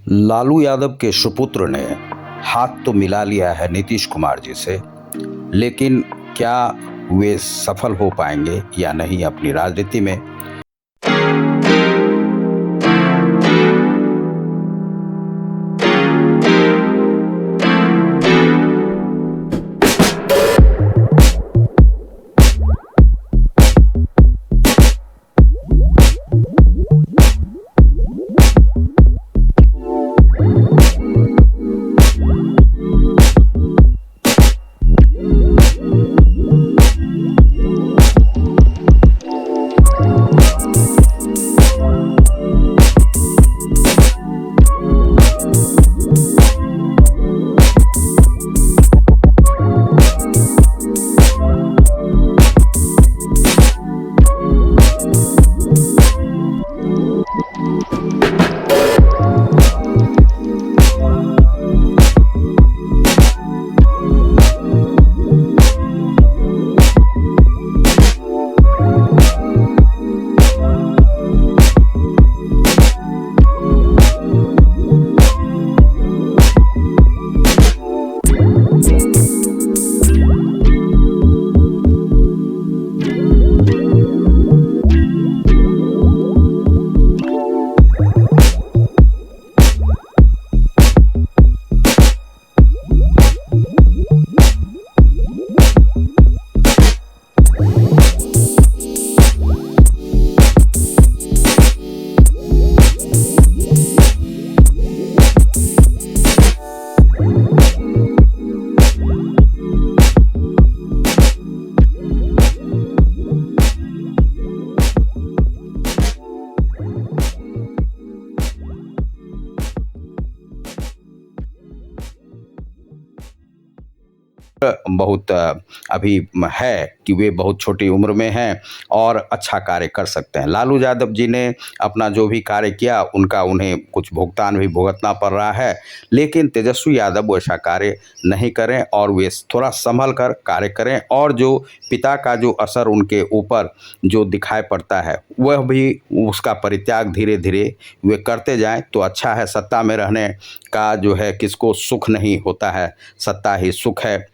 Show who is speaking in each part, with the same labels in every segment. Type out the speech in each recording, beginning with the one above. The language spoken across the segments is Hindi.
Speaker 1: लालू यादव के सुपुत्र ने हाथ तो मिला लिया है नीतीश कुमार जी से, लेकिन क्या वे सफल हो पाएंगे या नहीं अपनी राजनीति में। बहुत अभी है कि वे बहुत छोटी उम्र में हैं और अच्छा कार्य कर सकते हैं। लालू यादव जी ने अपना जो भी कार्य किया उनका उन्हें कुछ भुगतान भी भुगतना पड़ रहा है, लेकिन तेजस्वी यादव वैसा कार्य नहीं करें और वे थोड़ा संभल कर कार्य करें और जो पिता का जो असर उनके ऊपर जो दिखाई पड़ता है वह भी उसका परित्याग धीरे धीरे वे करते जाएं तो अच्छा है। सत्ता में रहने का जो है किसको सुख नहीं होता है, सत्ता ही सुख है।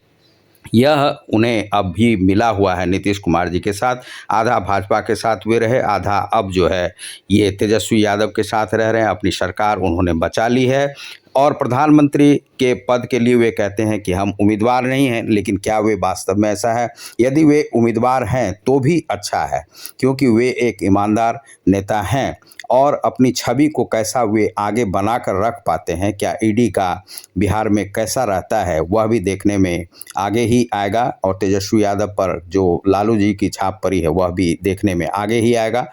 Speaker 1: यह उन्हें अब भी मिला हुआ है नीतीश कुमार जी के साथ। आधा भाजपा के साथ वे रहे, आधा अब जो है ये तेजस्वी यादव के साथ रह रहे हैं। अपनी सरकार उन्होंने बचा ली है और प्रधानमंत्री के पद के लिए वे कहते हैं कि हम उम्मीदवार नहीं हैं, लेकिन क्या वे वास्तव में ऐसा है? यदि वे उम्मीदवार हैं तो भी अच्छा है, क्योंकि वे एक ईमानदार नेता हैं और अपनी छवि को कैसा वे आगे बनाकर रख पाते हैं, क्या ईडी का बिहार में कैसा रहता है, वह भी देखने में आगे ही आएगा और तेजस्वी यादव पर जो लालू जी की छाप पड़ी है वह भी देखने में आगे ही आएगा।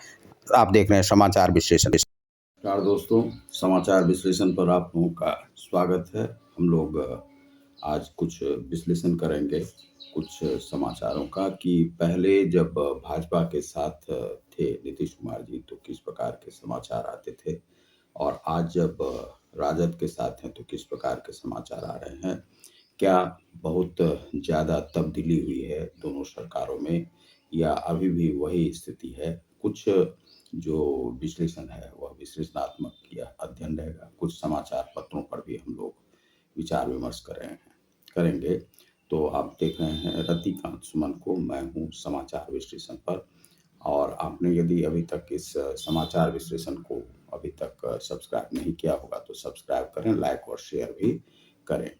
Speaker 1: आप देख रहे हैं समाचार विश्लेषण। नमस्कार दोस्तों, समाचार विश्लेषण पर आप लोगों का स्वागत है। हम लोग आज कुछ विश्लेषण करेंगे कुछ समाचारों का कि पहले जब भाजपा के साथ थे नीतीश कुमार जी तो किस प्रकार के समाचार आते थे और आज जब राजद के साथ हैं तो किस प्रकार के समाचार आ रहे हैं। क्या बहुत ज़्यादा तब्दीली हुई है दोनों सरकारों में या अभी भी वही स्थिति है? कुछ जो विश्लेषण है वह विश्लेषणात्मक या अध्ययन रहेगा। कुछ समाचार पत्रों पर भी हम लोग विचार विमर्श करेंगे। तो आप देख रहे हैं रतिकांत सुमन को, मैं हूँ समाचार विश्लेषण पर। और आपने यदि अभी तक इस समाचार विश्लेषण को अभी तक सब्सक्राइब नहीं किया होगा तो सब्सक्राइब करें, लाइक और शेयर भी करें।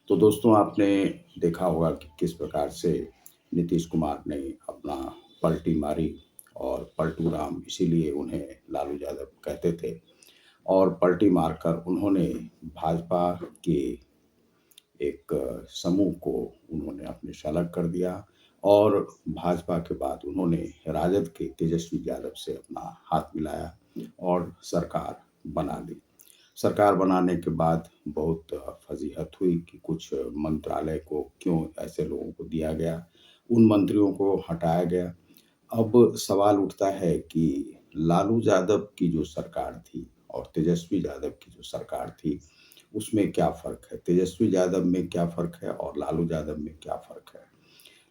Speaker 1: तो दोस्तों, आपने देखा होगा कि किस प्रकार से नीतीश कुमार ने अपना पलटी मारी और पलटू राम इसीलिए उन्हें लालू यादव कहते थे और पलटी मारकर उन्होंने भाजपा के एक समूह को उन्होंने अपने से अलग कर दिया और भाजपा के बाद उन्होंने राजद के तेजस्वी यादव से अपना हाथ मिलाया और सरकार बना ली। सरकार बनाने के बाद बहुत फजीहत हुई कि कुछ मंत्रालय को क्यों ऐसे लोगों को दिया गया, उन मंत्रियों को हटाया गया। अब सवाल उठता है कि लालू यादव की जो सरकार थी और तेजस्वी यादव की जो सरकार थी उसमें क्या फ़र्क है? तेजस्वी यादव में क्या फ़र्क है और लालू यादव में क्या फ़र्क है?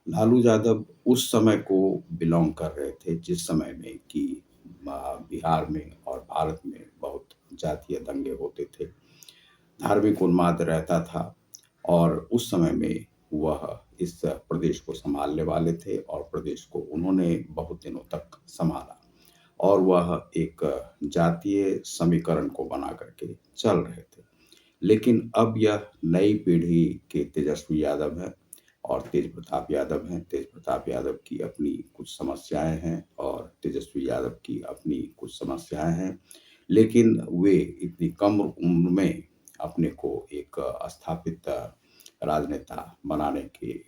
Speaker 1: लालू यादव उस समय को बिलॉन्ग कर रहे थे जिस समय में कि बिहार में और भारत में बहुत जातीय दंगे होते थे धार्मिक उन्माद रहता था और उस समय में वह इस प्रदेश को सँभालने वाले थे और प्रदेश को उन्होंने बहुत दिनों तक सँभाला और वह एक जातीय समीकरण को बना कर के चल रहे थे। लेकिन अब यह नई पीढ़ी के तेजस्वी यादव हैं और तेज प्रताप यादव हैं। तेज प्रताप यादव की अपनी कुछ समस्याएँ हैं और तेजस्वी यादव की अपनी कुछ समस्याएँ हैं। लेकिन वे इतनी कम उम्र में अपने को एक स्थापित राजनेता बनाने की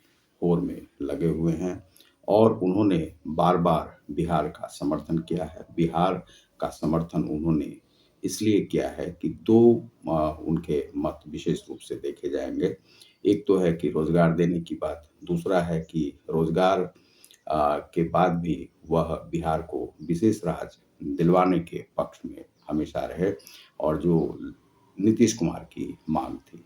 Speaker 1: होड़ में लगे हुए हैं और उन्होंने बार-बार बिहार का समर्थन किया है। बिहार का समर्थन उन्होंने इसलिए किया है कि 2 उनके मत विशेष रूप से देखे जाएँगे। एक तो है कि रोज़गार देने की बात, दूसरा है कि रोज़गार के बाद भी वह बिहार को विशेष राज्य दिलवाने के पक्ष में हमेशा रहे और जो नीतीश कुमार की माँग थी।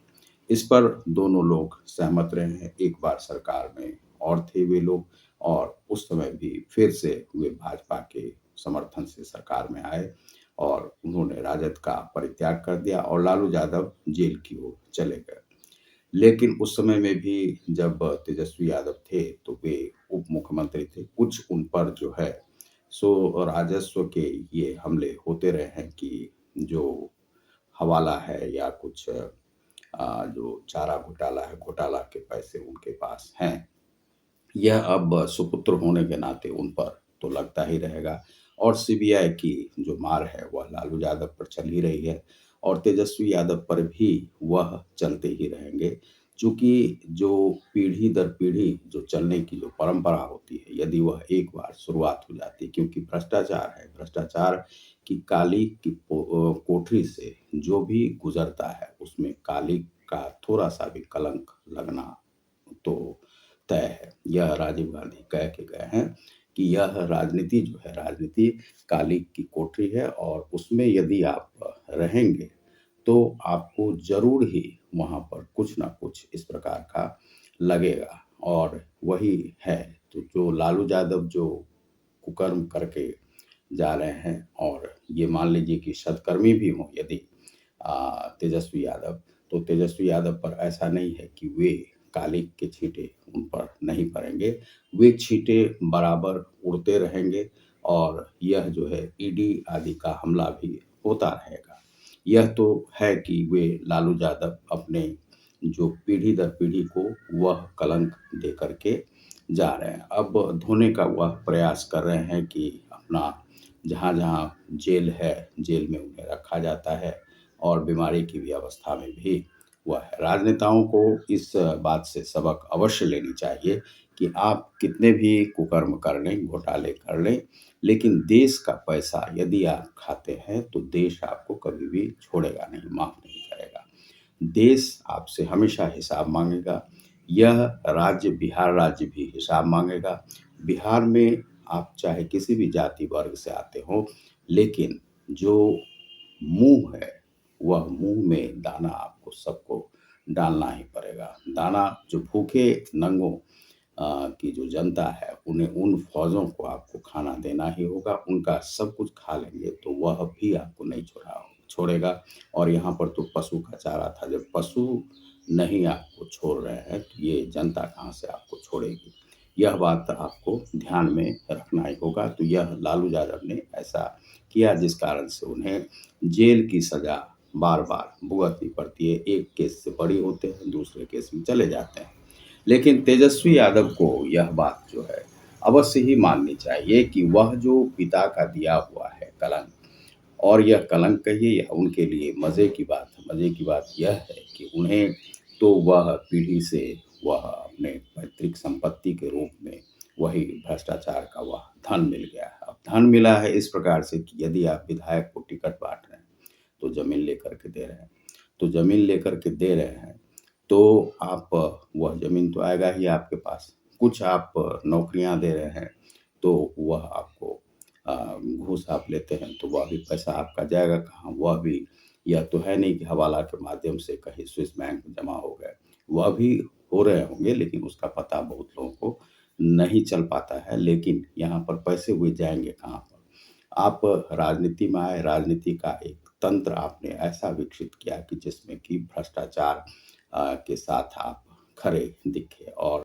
Speaker 1: इस पर दोनों लोग सहमत रहे हैं। एक बार सरकार में और थे वे लोग और उस समय भी फिर से वे भाजपा के समर्थन से सरकार में आए और उन्होंने राजद का परित्याग कर दिया और लालू यादव जेल की ओर चले गए। लेकिन उस समय में भी जब तेजस्वी यादव थे, तो वे उप मुख्यमंत्री थे। कुछ उन पर जो है सो राजस्व के ये हमले होते रहे हैं कि जो हवाला है या कुछ जो चारा घोटाला है, घोटाला के पैसे उनके पास हैं। यह अब सुपुत्र होने के नाते उन पर तो लगता ही रहेगा और सीबीआई की जो मार है वह लालू यादव पर चल ही रही है और तेजस्वी यादव पर भी वह चलते ही रहेंगे। चूँकि जो पीढ़ी दर पीढ़ी जो चलने की जो परंपरा होती है, यदि वह एक बार शुरुआत हो जाती है क्योंकि भ्रष्टाचार है, भ्रष्टाचार की काली की कोठरी से जो भी गुज़रता है, उसमें काली का थोड़ा-सा भी कलंक लगना तो तय है। यह राजीव गांधी कह के गए हैं कि यह राजनीति जो है, राजनीति काली की कोठरी है और उसमें यदि आप रहेंगे, तो आपको ज़रूर ही वहाँ पर कुछ ना कुछ इस प्रकार का लगेगा और वही है। तो जो लालू यादव जो कुकर्म करके जा रहे हैं और ये मान लीजिए कि सत्कर्मी भी हों यदि तेजस्वी यादव, तो तेजस्वी यादव पर ऐसा नहीं है कि वे काली के छींटे उन पर नहीं पड़ेंगे। वे छींटे बराबर उड़ते रहेंगे और यह जो है ईडी आदि का हमला भी होता रहेगा। यह तो है कि वे लालू यादव अपने जो पीढ़ी दर पीढ़ी को वह कलंक दे कर के जा रहे हैं। अब धोने का वह प्रयास कर रहे हैं कि अपना जहाँ-जहाँ जेल है, जेल में उन्हें रखा जाता है और बीमारी की भी अवस्था में भी वह है। राजनेताओं को इस बात से सबक अवश्य लेनी चाहिए कि आप कितने भी कुकर्म कर लें, घोटाले कर लें, लेकिन देश का पैसा यदि आप खाते हैं, तो देश आपको कभी भी छोड़ेगा नहीं, माफ़ नहीं करेगा। देश आपसे हमेशा हिसाब माँगेगा। यह राज्य बिहार राज्य भी हिसाब माँगेगा। बिहार में आप चाहे किसी भी जाति वर्ग से आते हों, लेकिन जो मुँह है, वह मुँह में दाना आपको सबको डालना ही पड़ेगा। दाना जो भूखे नंगों की जो जनता है, उन्हें उन फ़ौज़ों को आपको खाना देना ही होगा। उनका सब कुछ खा लेंगे, तो वह भी आपको नहीं छोड़ेगा और यहाँ पर तो पशु का चारा था। जब पशु नहीं आपको छोड़ रहे हैं, तो ये जनता कहाँ से आपको छोड़ेगी? यह बात आपको ध्यान में रखना ही होगा। तो यह लालू यादव ने ऐसा किया जिस कारण से उन्हें जेल की सज़ा बार-बार भुगतनी पड़ती है। एक केस से बरी होते हैं, दूसरे केस में चले जाते हैं। लेकिन तेजस्वी यादव को यह बात जो है अवश्य ही माननी चाहिए कि वह जो पिता का दिया हुआ है कलंक और यह कलंक कहिए या उनके लिए मज़े की बात है। मज़े की बात यह है कि उन्हें तो वह पीढ़ी से वह अपने पैतृक संपत्ति के रूप में वही भ्रष्टाचार का वह धन मिल गया है। अब धन मिला है इस प्रकार से कि यदि आप विधायक को टिकट बाँट रहे हैं, तो ज़मीन लेकर के दे रहे हैं। तो ज़मीन लेकर के दे रहे हैं, तो आप वह ज़मीन तो आएगा ही आपके पास। कुछ आप नौकरियाँ दे रहे हैं, तो वह आपको घूस आप लेते हैं, तो वह भी पैसा आपका जाएगा कहाँ? वह भी यह तो है नहीं कि हवाला के माध्यम से कहीं स्विस बैंक में जमा हो गए। वह भी हो रहे होंगे, लेकिन उसका पता बहुत लोगों को नहीं चल पाता है। लेकिन यहाँ पर पैसे हुए जाएँगे कहाँ पर? आप राजनीति में आए, राजनीति का एक तंत्र आपने ऐसा विकसित किया कि जिसमें कि भ्रष्टाचार के साथ आप खरे दिखे और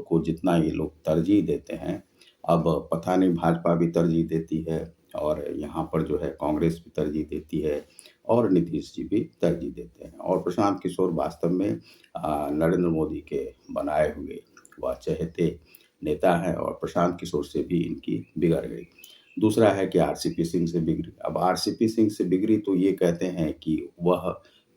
Speaker 1: को जितना ये लोग तरजीह देते हैं, अब पता नहीं भाजपा भी तरजीह देती है और यहाँ पर जो है कांग्रेस भी तरजीह देती है और नीतीश जी भी तरजीह देते हैं और प्रशांत किशोर वास्तव में नरेंद्र मोदी के बनाए हुए वह चहेते नेता हैं और प्रशांत किशोर से भी इनकी बिगड़ गई। दूसरा है कि आरसीपी सिंह से बिगड़ी। अब आरसीपी सिंह से बिगड़ी तो ये कहते हैं कि वह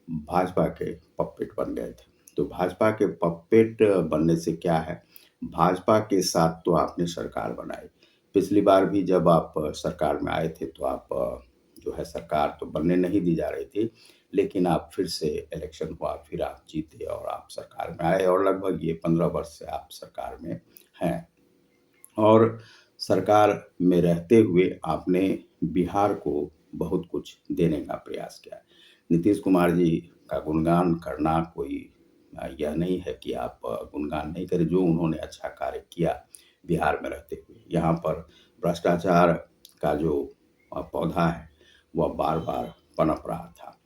Speaker 1: भाजपा के पपेट बन गए थे। तो भाजपा के पपेट बनने से क्या है, भाजपा के साथ तो आपने सरकार बनाई। पिछली बार भी जब आप सरकार में आए थे तो आप जो है सरकार तो बनने नहीं दी जा रही थी, लेकिन आप फिर से इलेक्शन हुआ, फिर आप जीते और आप सरकार में आए और लगभग ये 15 वर्ष से आप सरकार में हैं। और सरकार में रहते हुए आपने बिहार को बहुत कुछ देने का प्रयास किया। नीतीश कुमार जी का गुणगान करना कोई यह नहीं है कि आप गुणगान नहीं करें, जो उन्होंने अच्छा कार्य किया बिहार में रहते हुए। यहाँ पर भ्रष्टाचार का जो पौधा है, वह बार-बार पनप रहा था।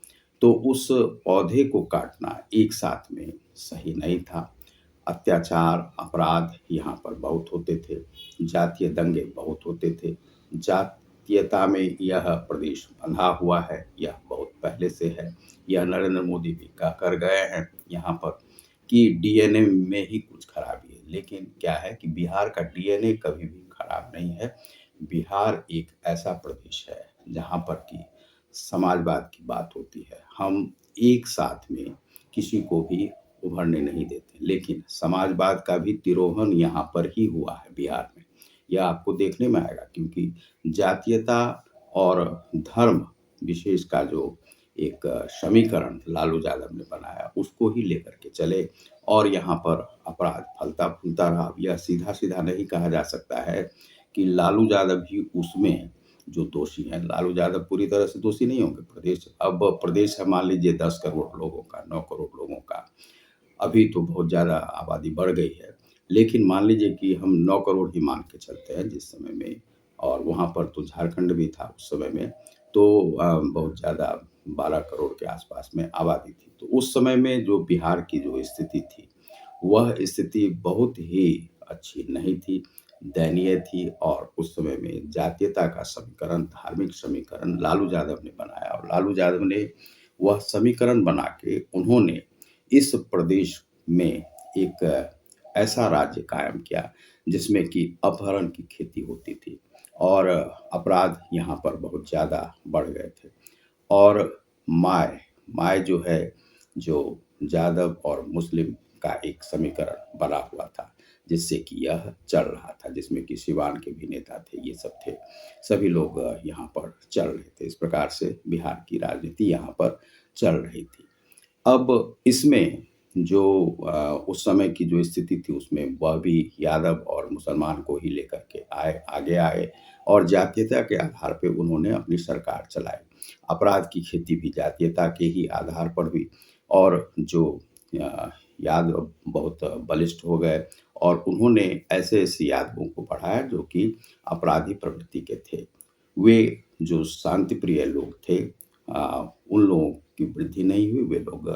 Speaker 1: तो उस पौधे को काटना एक साथ में सही नहीं था। अत्याचार, अपराध यहाँ पर बहुत होते थे, जातीय दंगे बहुत होते थे। जातीयता में यह प्रदेश बंधा हुआ है, यह बहुत पहले से है। यह नरेंद्र मोदी भी कह कर गए हैं यहाँ पर कि डीएनए में ही कुछ खराबी है। लेकिन क्या है कि बिहार का डीएनए कभी भी खराब नहीं है। बिहार एक ऐसा प्रदेश है जहाँ पर कि समाजवाद की बात होती है। हम एक साथ में किसी को भी उभरने नहीं देते, लेकिन समाजवाद का भी तिरोहन यहाँ पर ही हुआ है बिहार में। यह आपको देखने में आएगा क्योंकि जातीयता और धर्म विशेष का जो एक समीकरण लालू यादव ने बनाया, उसको ही लेकर के चले और यहाँ पर अपराध फलता-फूलता रहा। यह सीधा-सीधा नहीं कहा जा सकता है कि लालू यादव ही उसमें जो दोषी हैं। लालू यादव पूरी तरह से दोषी नहीं होंगे। प्रदेश है मान लीजिए 10 करोड़ लोगों का, 9 करोड़ लोगों का। अभी तो बहुत ज़्यादा आबादी बढ़ गई है, लेकिन मान लीजिए कि हम 9 करोड़ ही मान के चलते हैं जिस समय में, और वहाँ पर तो झारखंड भी था उस समय में, तो बहुत ज़्यादा 12 करोड़ के आसपास में आबादी थी। तो उस समय में जो बिहार की जो स्थिति थी, वह स्थिति बहुत ही अच्छी नहीं थी, दयनीय थी और उस समय में जातीयता का समीकरण, धार्मिक समीकरण लालू यादव ने बनाया और लालू यादव ने वह समीकरण बना के उन्होंने इस प्रदेश में एक ऐसा राज्य कायम किया जिसमें कि अपहरण की खेती होती थी और अपराध यहाँ पर बहुत ज़्यादा बढ़ गए थे। और माय माय जो है, जो यादव और मुस्लिम का एक समीकरण बना हुआ था, जिससे कि यह चल रहा था, जिसमें कि सिवान के भी नेता थे, ये सब थे। सभी लोग यहाँ पर चल रहे थे। इस प्रकार से बिहार की राजनीति यहाँ पर चल रही थी। अब इसमें जो उस समय की जो स्थिति थी, उसमें वह भी यादव और मुसलमान को ही लेकर के आगे आए और जातीयता के आधार पे उन्होंने अपनी सरकार चलाई। अपराध की खेती भी जातीयता के ही आधार पर हुई और जो यादव बहुत बलिष्ठ हो गए और उन्होंने ऐसे-ऐसे यादवों को बढ़ाया जो कि अपराधी प्रवृत्ति के थे। वे जो शांति प्रिय लोग थे, उन लोगों की वृद्धि नहीं हुई, वे लोग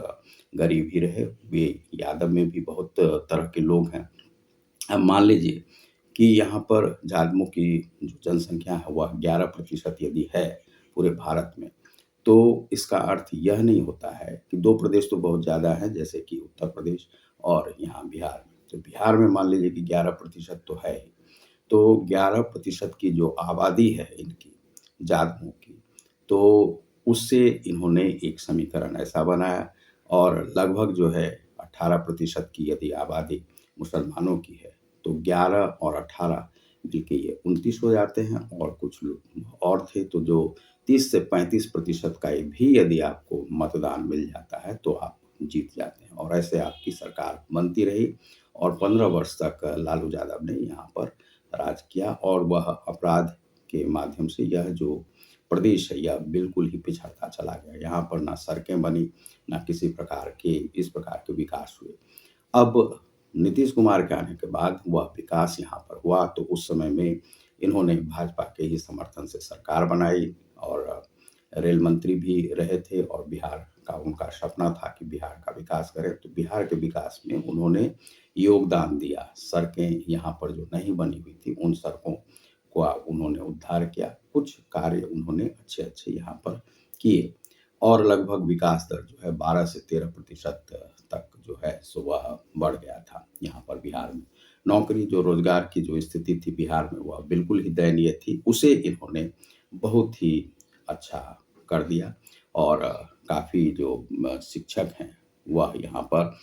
Speaker 1: गरीब ही रहे। वे यादव में भी बहुत तरह के लोग हैं। अब मान लीजिए कि यहाँ पर यादवों की जो जनसंख्या है वह 11% यदि है पूरे भारत में, तो इसका अर्थ यह नहीं होता है कि 2 प्रदेश तो बहुत ज़्यादा हैं, जैसे कि उत्तर प्रदेश और यहाँ बिहार में। तो बिहार में मान लीजिए कि 11% तो है ही। तो 11% की जो आबादी है इनकी, जातों की, तो उससे इन्होंने एक समीकरण ऐसा बनाया और लगभग जो है 18% की यदि आबादी मुसलमानों की है, तो 11 और 18 मिलके ये 29 हो जाते हैं और कुछ लोग और थे, तो जो 30 से 35% का भी यदि आपको मतदान मिल जाता है, तो आप जीत जाते हैं और ऐसे आपकी सरकार बनती रही और 15 वर्ष तक लालू यादव ने यहाँ पर राज किया और वह अपराध के माध्यम से यह जो प्रदेश है, यह बिल्कुल ही पिछड़ता चला गया। यहाँ पर ना सड़कें बनी, ना किसी प्रकार के इस प्रकार के विकास हुए। अब नीतीश कुमार के आने के बाद वह विकास यहाँ पर हुआ, तो उस समय में इन्होंने भाजपा के ही समर्थन से सरकार बनाई और रेल मंत्री भी रहे थे और बिहार का उनका सपना था कि बिहार का विकास करें, तो बिहार के विकास में उन्होंने योगदान दिया। सड़कें यहाँ पर जो नहीं बनी हुई थी, उन सड़कों का उन्होंने उद्धार किया। कुछ कार्य उन्होंने अच्छे-अच्छे यहाँ पर किए और लगभग विकास दर जो है 12 से 13% तक जो है सो वह बढ़ गया था यहाँ पर बिहार में। नौकरी जो रोज़गार की जो स्थिति थी बिहार में, वह बिल्कुल ही दयनीय थी। उसे इन्होंने बहुत ही अच्छा कर दिया और काफ़ी जो शिक्षक हैं, वह यहाँ पर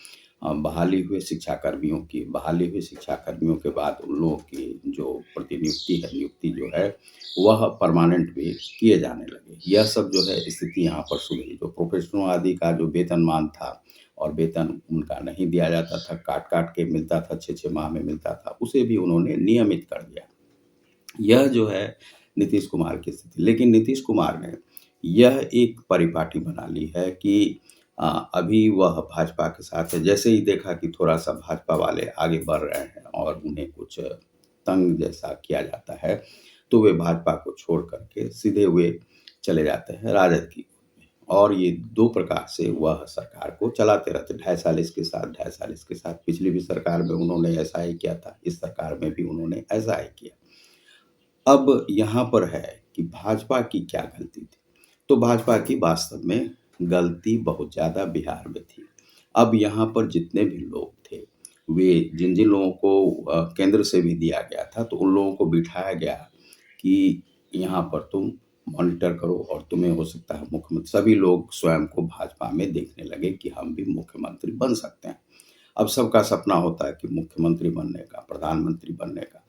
Speaker 1: बहाली हुए शिक्षाकर्मियों की। बहाली हुई शिक्षाकर्मियों के बाद उन लोगों की जो प्रतिनियुक्ति है, नियुक्ति जो है, वह परमानेंट भी किए जाने लगे। यह सब जो है स्थिति यहाँ पर सुधरी। जो प्रोफेसरों आदि का जो वेतनमान था और वेतन उनका नहीं दिया जाता था, काट-काट के मिलता था, 6-6 माह में मिलता था, उसे भी उन्होंने नियमित कर दिया। यह जो है नीतीश कुमार की स्थिति। लेकिन नीतीश कुमार ने यह एक परिपाटी बना ली है कि अभी वह भाजपा के साथ है। जैसे ही देखा कि थोड़ा-सा भाजपा वाले आगे बढ़ रहे हैं और उन्हें कुछ तंग जैसा किया जाता है, तो वे भाजपा को छोड़ कर के सीधे वे चले जाते हैं राजद की ओर में। और ये 2 प्रकार से वह सरकार को चलाते रहते हैं। 2.5 साल इसके साथ, 2.5 साल इसके साथ। पिछली भी सरकार में उन्होंने ऐसा ही किया था, इस सरकार में भी उन्होंने ऐसा ही किया। अब यहाँ पर है कि भाजपा की क्या गलती थी? तो भाजपा की वास्तव में गलती बहुत ज़्यादा बिहार में थी। अब यहाँ पर जितने भी लोग थे, वे जिन-जिन लोगों को केंद्र से भी दिया गया था, तो उन लोगों को बिठाया गया कि यहाँ पर तुम मॉनिटर करो और तुम्हें हो सकता है मुख्यमंत्री। सभी लोग स्वयं को भाजपा में देखने लगे कि हम भी मुख्यमंत्री बन सकते हैं। अब सबका सपना होता है कि मुख्यमंत्री बनने का, प्रधानमंत्री बनने का।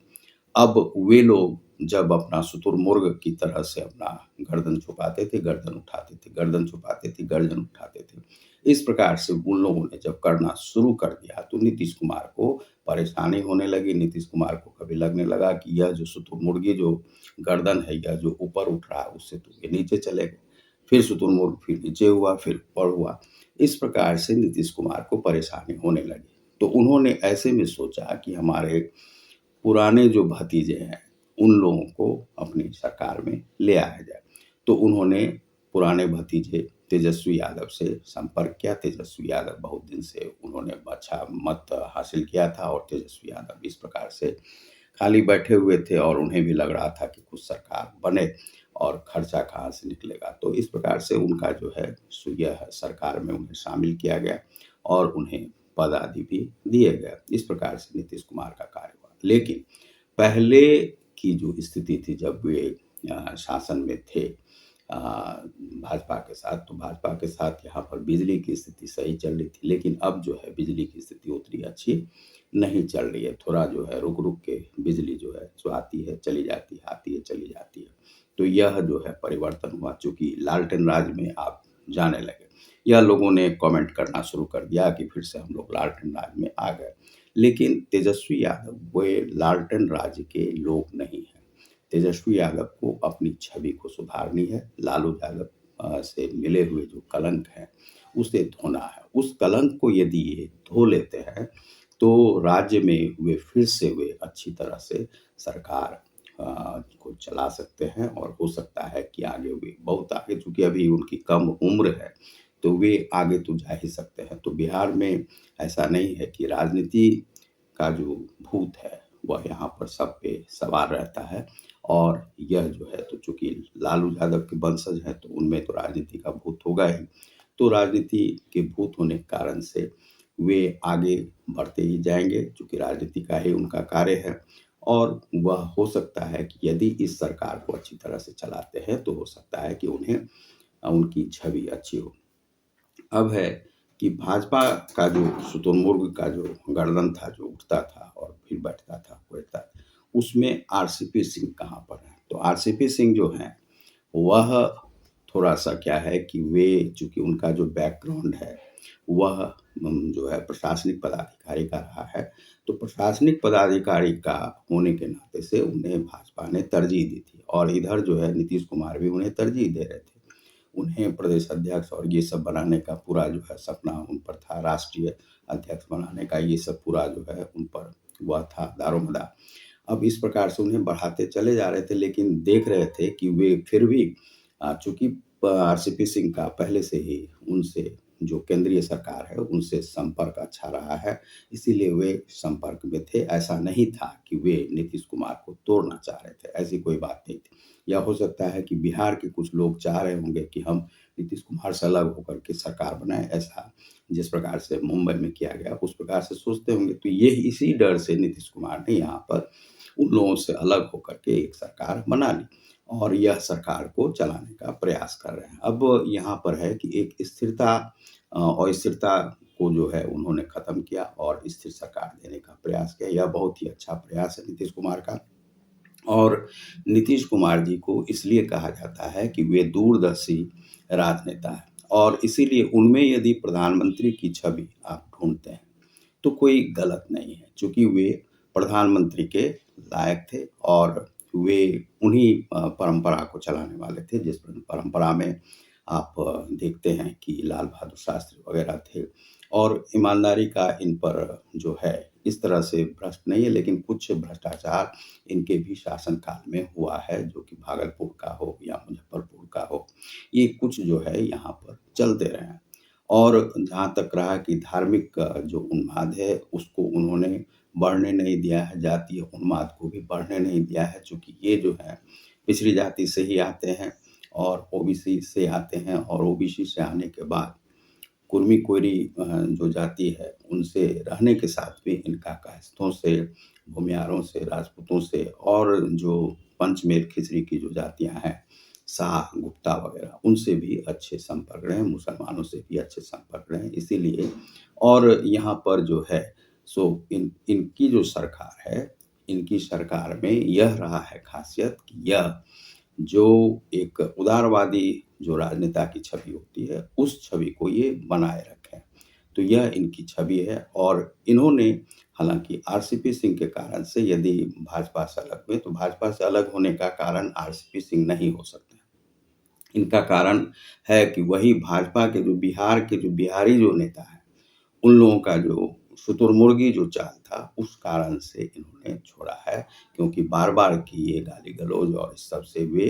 Speaker 1: अब वे लोग जब अपना शुतुरमुर्ग की तरह से अपना गर्दन छुपाते थे, गर्दन उठाते थे, गर्दन छुपाते थे, गर्दन उठाते थे। इस प्रकार से उन लोगों ने जब करना शुरू कर दिया, तो नीतीश कुमार को परेशानी होने लगी। नीतीश कुमार को कभी लगने लगा कि यह जो शुतुरमुर्गी जो गर्दन है, यह जो ऊपर उठ रहा है, उससे तो ये नीचे चलेगा। फिर शुतुरमुर्ग फिर नीचे हुआ, फिर ऊपर हुआ। इस प्रकार से नीतीश कुमार को परेशानी होने लगी। तो उन्होंने ऐसे में सोचा कि हमारे पुराने जो भतीजे हैं, उन लोगों को अपनी सरकार में ले आया जाए। तो उन्होंने पुराने भतीजे तेजस्वी यादव से संपर्क किया। तेजस्वी यादव बहुत दिन से उन्होंने अच्छा मत हासिल किया था और तेजस्वी यादव इस प्रकार से खाली बैठे हुए थे और उन्हें भी लग रहा था कि कुछ सरकार बने और खर्चा कहाँ से निकलेगा। तो इस प्रकार से उनका जो है सो यह सरकार में उन्हें शामिल किया गया और उन्हें पद आदि भी दिए गए। इस प्रकार से नीतीश कुमार का कार्य हुआ। लेकिन पहले की जो स्थिति थी जब वे शासन में थे भाजपा के साथ, तो भाजपा के साथ यहाँ पर बिजली की स्थिति सही चल रही थी। लेकिन अब जो है बिजली की स्थिति उतनी अच्छी नहीं चल रही है। थोड़ा जो है रुक-रुक के बिजली जो है सो आती है, चली जाती है, आती है, चली जाती है। तो यह जो है परिवर्तन हुआ, चूँकि लालटेन राज में आप जाने लगे। यह लोगों ने कमेंट करना शुरू कर दिया कि फिर से हम लोग लालटेन राज में आ गए। लेकिन तेजस्वी यादव वे लालटेन राज के लोग नहीं हैं। तेजस्वी यादव को अपनी छवि को सुधारनी है। लालू यादव से मिले हुए जो कलंक है, उसे धोना है। उस कलंक को यदि ये धो लेते हैं, तो राज्य में वे फिर से वे अच्छी तरह से सरकार को चला सकते हैं और हो सकता है कि आगे वे बहुत आगे, चूँकि अभी उनकी कम उम्र है, तो वे आगे तो जा ही सकते हैं। तो बिहार में ऐसा नहीं है कि राजनीति का जो भूत है, वह यहाँ पर सब पे सवार रहता है और यह जो है तो चूँकि लालू यादव के वंशज हैं, तो उनमें तो राजनीति का भूत होगा ही। तो राजनीति के भूत होने के कारण से वे आगे बढ़ते ही जाएँगे, चूँकि राजनीति का ही उनका कार्य है और वह हो सकता है कि यदि इस सरकार को अच्छी तरह से चलाते हैं, तो हो सकता है कि उन्हें उनकी छवि अच्छी हो। अब है कि भाजपा का जो शुतुरमुर्ग का जो गर्दन था, जो उठता था और फिर बैठता था, उसमें आरसीपी सिंह कहाँ पर हैं? तो आरसीपी सिंह जो हैं, वह थोड़ा-सा क्या है कि वे चूँकि उनका जो बैकग्राउंड है, वह जो है प्रशासनिक पदाधिकारी का रहा है, तो प्रशासनिक पदाधिकारी का होने के नाते से उन्हें भाजपा ने तरजीह दी थी और इधर जो है नीतीश कुमार भी उन्हें तरजीह दे रहे थे। उन्हें प्रदेश अध्यक्ष और ये सब बनाने का पूरा जो है सपना उन पर था, राष्ट्रीय अध्यक्ष बनाने का ये सब पूरा जो है उन पर वह था दारोमदार। अब इस प्रकार से उन्हें बढ़ाते चले जा रहे थे, लेकिन देख रहे थे कि वे फिर भी चूँकि आरसीपी सिंह का पहले से ही उनसे जो केंद्रीय सरकार है, उनसे संपर्क अच्छा रहा है, इसीलिए वे संपर्क में थे। ऐसा नहीं था कि वे नीतीश कुमार को तोड़ना चाह रहे थे, ऐसी कोई बात नहीं थी। या हो सकता है कि बिहार के कुछ लोग चाह रहे होंगे कि हम नीतीश कुमार से अलग होकर के सरकार बनाएँ, ऐसा जिस प्रकार से मुंबई में किया गया, उस प्रकार से सोचते होंगे। तो ये इसी डर से नीतीश कुमार ने यहाँ पर उन लोगों से अलग होकर के एक सरकार बना ली और यह सरकार को चलाने का प्रयास कर रहे हैं। अब यहाँ पर है कि एक स्थिरता अस्थिरता को जो है उन्होंने ख़त्म किया और स्थिर सरकार देने का प्रयास किया। यह बहुत ही अच्छा प्रयास है नीतीश कुमार का और नीतीश कुमार जी को इसलिए कहा जाता है कि वे दूरदर्शी राजनेता हैं और इसीलिए उनमें यदि प्रधानमंत्री की छवि आप ढूँढते हैं, तो कोई गलत नहीं है, चूँकि वे प्रधानमंत्री के लायक थे और वे उन्हीं परंपरा को चलाने वाले थे, जिस परंपरा में आप देखते हैं कि लाल बहादुर शास्त्री वगैरह थे और ईमानदारी का इन पर जो है, इस तरह से भ्रष्ट नहीं है, लेकिन कुछ भ्रष्टाचार इनके भी शासनकाल में हुआ है, जो कि भागलपुर का हो या मुज़फ्फरपुर का हो, ये कुछ जो है यहाँ पर चलते रहे हैं। और जहाँ तक रहा कि धार्मिक जो उन्माद है, उसको उन्होंने बढ़ने नहीं दिया है, जातीय उन्माद को भी बढ़ने नहीं दिया है, चूँकि ये जो है पिछड़ी जाति से ही आते हैं और ओबीसी से आते हैं और ओबीसी से आने के बाद कुर्मी कोरी जो जाति है, उनसे रहने के साथ भी इनका कायस्थों से, भूमिहारों से, राजपूतों से और जो पंचमेल खिचड़ी की जो जातियाँ हैं, शाह, गुप्ता वगैरह, उनसे भी अच्छे संपर्क रहे, मुसलमानों से भी अच्छे संपर्क रहे। इसीलिए और यहाँ पर जो है सो इनकी जो सरकार है, इनकी सरकार में यह रहा है ख़ासियत कि यह जो एक उदारवादी जो राजनेता की छवि होती है, उस छवि को ये बनाए रखें। तो यह इनकी छवि है और इन्होंने हालाँकि आरसीपी सिंह के कारण से यदि भाजपा से अलग हुए, तो भाजपा से अलग होने का कारण आरसीपी सिंह नहीं हो सकते। इनका कारण है कि वही भाजपा के जो बिहार के जो बिहारी जो नेता हैं, उन लोगों का जो शुतुरमुर्गी जो चाल था, उस कारण से इन्होंने छोड़ा है, क्योंकि बार-बार की ये गाली-गलौज और इस सब से वे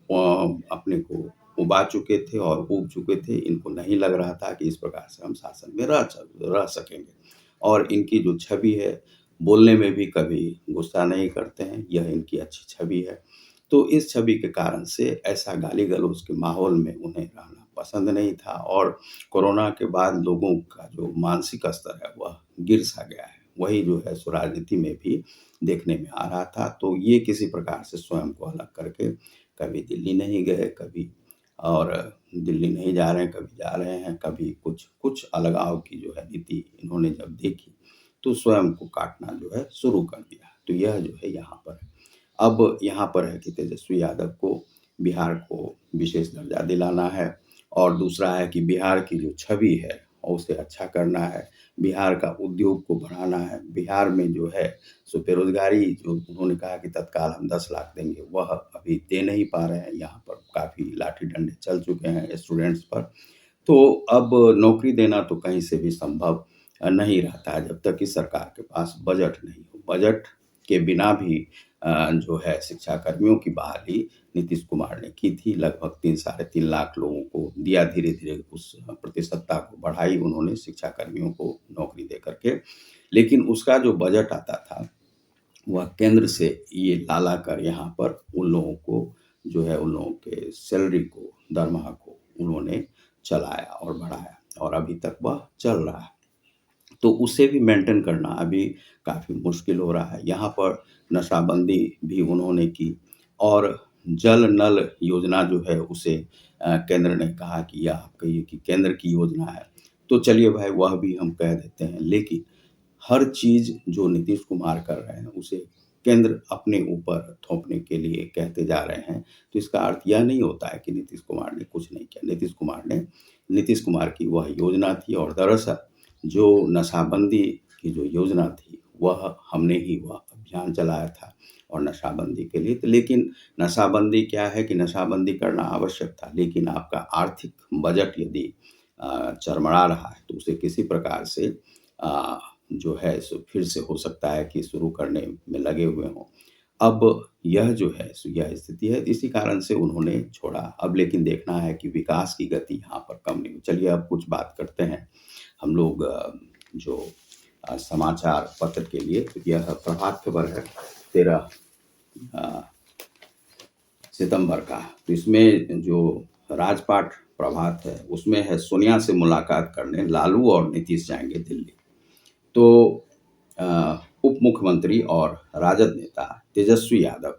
Speaker 1: अपने को उबा चुके थे और ऊब चुके थे। इनको नहीं लग रहा था कि इस प्रकार से हम शासन में रह सकेंगे और इनकी जो छवि है, बोलने में भी कभी गुस्सा नहीं करते हैं, यह इनकी अच्छी छवि है। तो इस छवि के कारण से ऐसा गाली-गलौज के माहौल में उन्हें रहना पसंद नहीं था और कोरोना के बाद लोगों का जो मानसिक स्तर है, वह गिर-सा गया है। वही जो है सो राजनीति में भी देखने में आ रहा था। तो ये किसी प्रकार से स्वयं को अलग करके कभी दिल्ली नहीं गए, कभी और दिल्ली नहीं जा रहे हैं, कभी जा रहे हैं, कभी कुछ अलगाव की जो है नीति इन्होंने जब देखी, तो स्वयं को काटना जो है शुरू कर दिया। तो यह जो है यहाँ पर है। अब यहाँ पर है कि तेजस्वी यादव को बिहार को विशेष दर्जा दिलाना है और दूसरा है कि बिहार की जो छवि है उसे अच्छा करना है, बिहार का उद्योग को बढ़ाना है। बिहार में जो है सो बेरोज़गारी जो उन्होंने कहा कि तत्काल हम 10 लाख देंगे, वह अभी दे नहीं पा रहे हैं। यहाँ पर काफ़ी लाठी डंडे चल चुके हैं स्टूडेंट्स पर। तो अब नौकरी देना तो कहीं से भी संभव नहीं रहता है जब तक कि सरकार के पास बजट नहीं हो। बजट के बिना भी जो है शिक्षा कर्मियों की बहाली नीतीश कुमार ने की थी। लगभग 3 साढ़े 3 लाख लोगों को दिया, धीरे-धीरे उस प्रतिशतता को बढ़ाई उन्होंने शिक्षा कर्मियों को नौकरी दे कर के। लेकिन उसका जो बजट आता था, वह केंद्र से ये ला कर यहाँ पर उन लोगों को जो है उन लोगों के सैलरी को, दरमाहा को उन्होंने चलाया और बढ़ाया और अभी तक वह चल रहा है। तो उसे भी मेंटेन करना अभी काफ़ी मुश्किल हो रहा है। यहाँ पर नशाबंदी भी उन्होंने की और जल नल योजना जो है उसे केंद्र ने कहा कि यह आपका ये कि केंद्र की योजना है। तो चलिए भाई वह भी हम कह देते हैं, लेकिन हर चीज़ जो नीतीश कुमार कर रहे हैं उसे केंद्र अपने ऊपर थोपने के लिए कहते जा रहे हैं। तो इसका अर्थ यह नहीं होता है कि नीतीश कुमार ने कुछ नहीं किया। नीतीश कुमार की वह योजना थी और दरअसल जो नशाबंदी की जो योजना थी वह हमने ही वह अभियान चलाया था और नशाबंदी के लिए। तो लेकिन नशाबंदी क्या है कि नशाबंदी करना आवश्यक था, लेकिन आपका आर्थिक बजट यदि चरमरा रहा है तो उसे किसी प्रकार से जो है सो फिर से हो सकता है कि शुरू करने में लगे हुए हों। अब यह जो है सो यह स्थिति है, इसी कारण से उन्होंने छोड़ा। अब लेकिन देखना है कि विकास की गति यहाँ पर कम नहीं हुई। चलिए अब कुछ बात करते हैं हम लोग जो समाचार पत्र के लिए। तो यह प्रभात खबर है 13 सितंबर का। तो इसमें जो राजपाट प्रभात है उसमें है सोनिया से मुलाकात करने लालू और नीतीश जाएंगे दिल्ली। तो उप मुख्यमंत्री और राजद नेता तेजस्वी यादव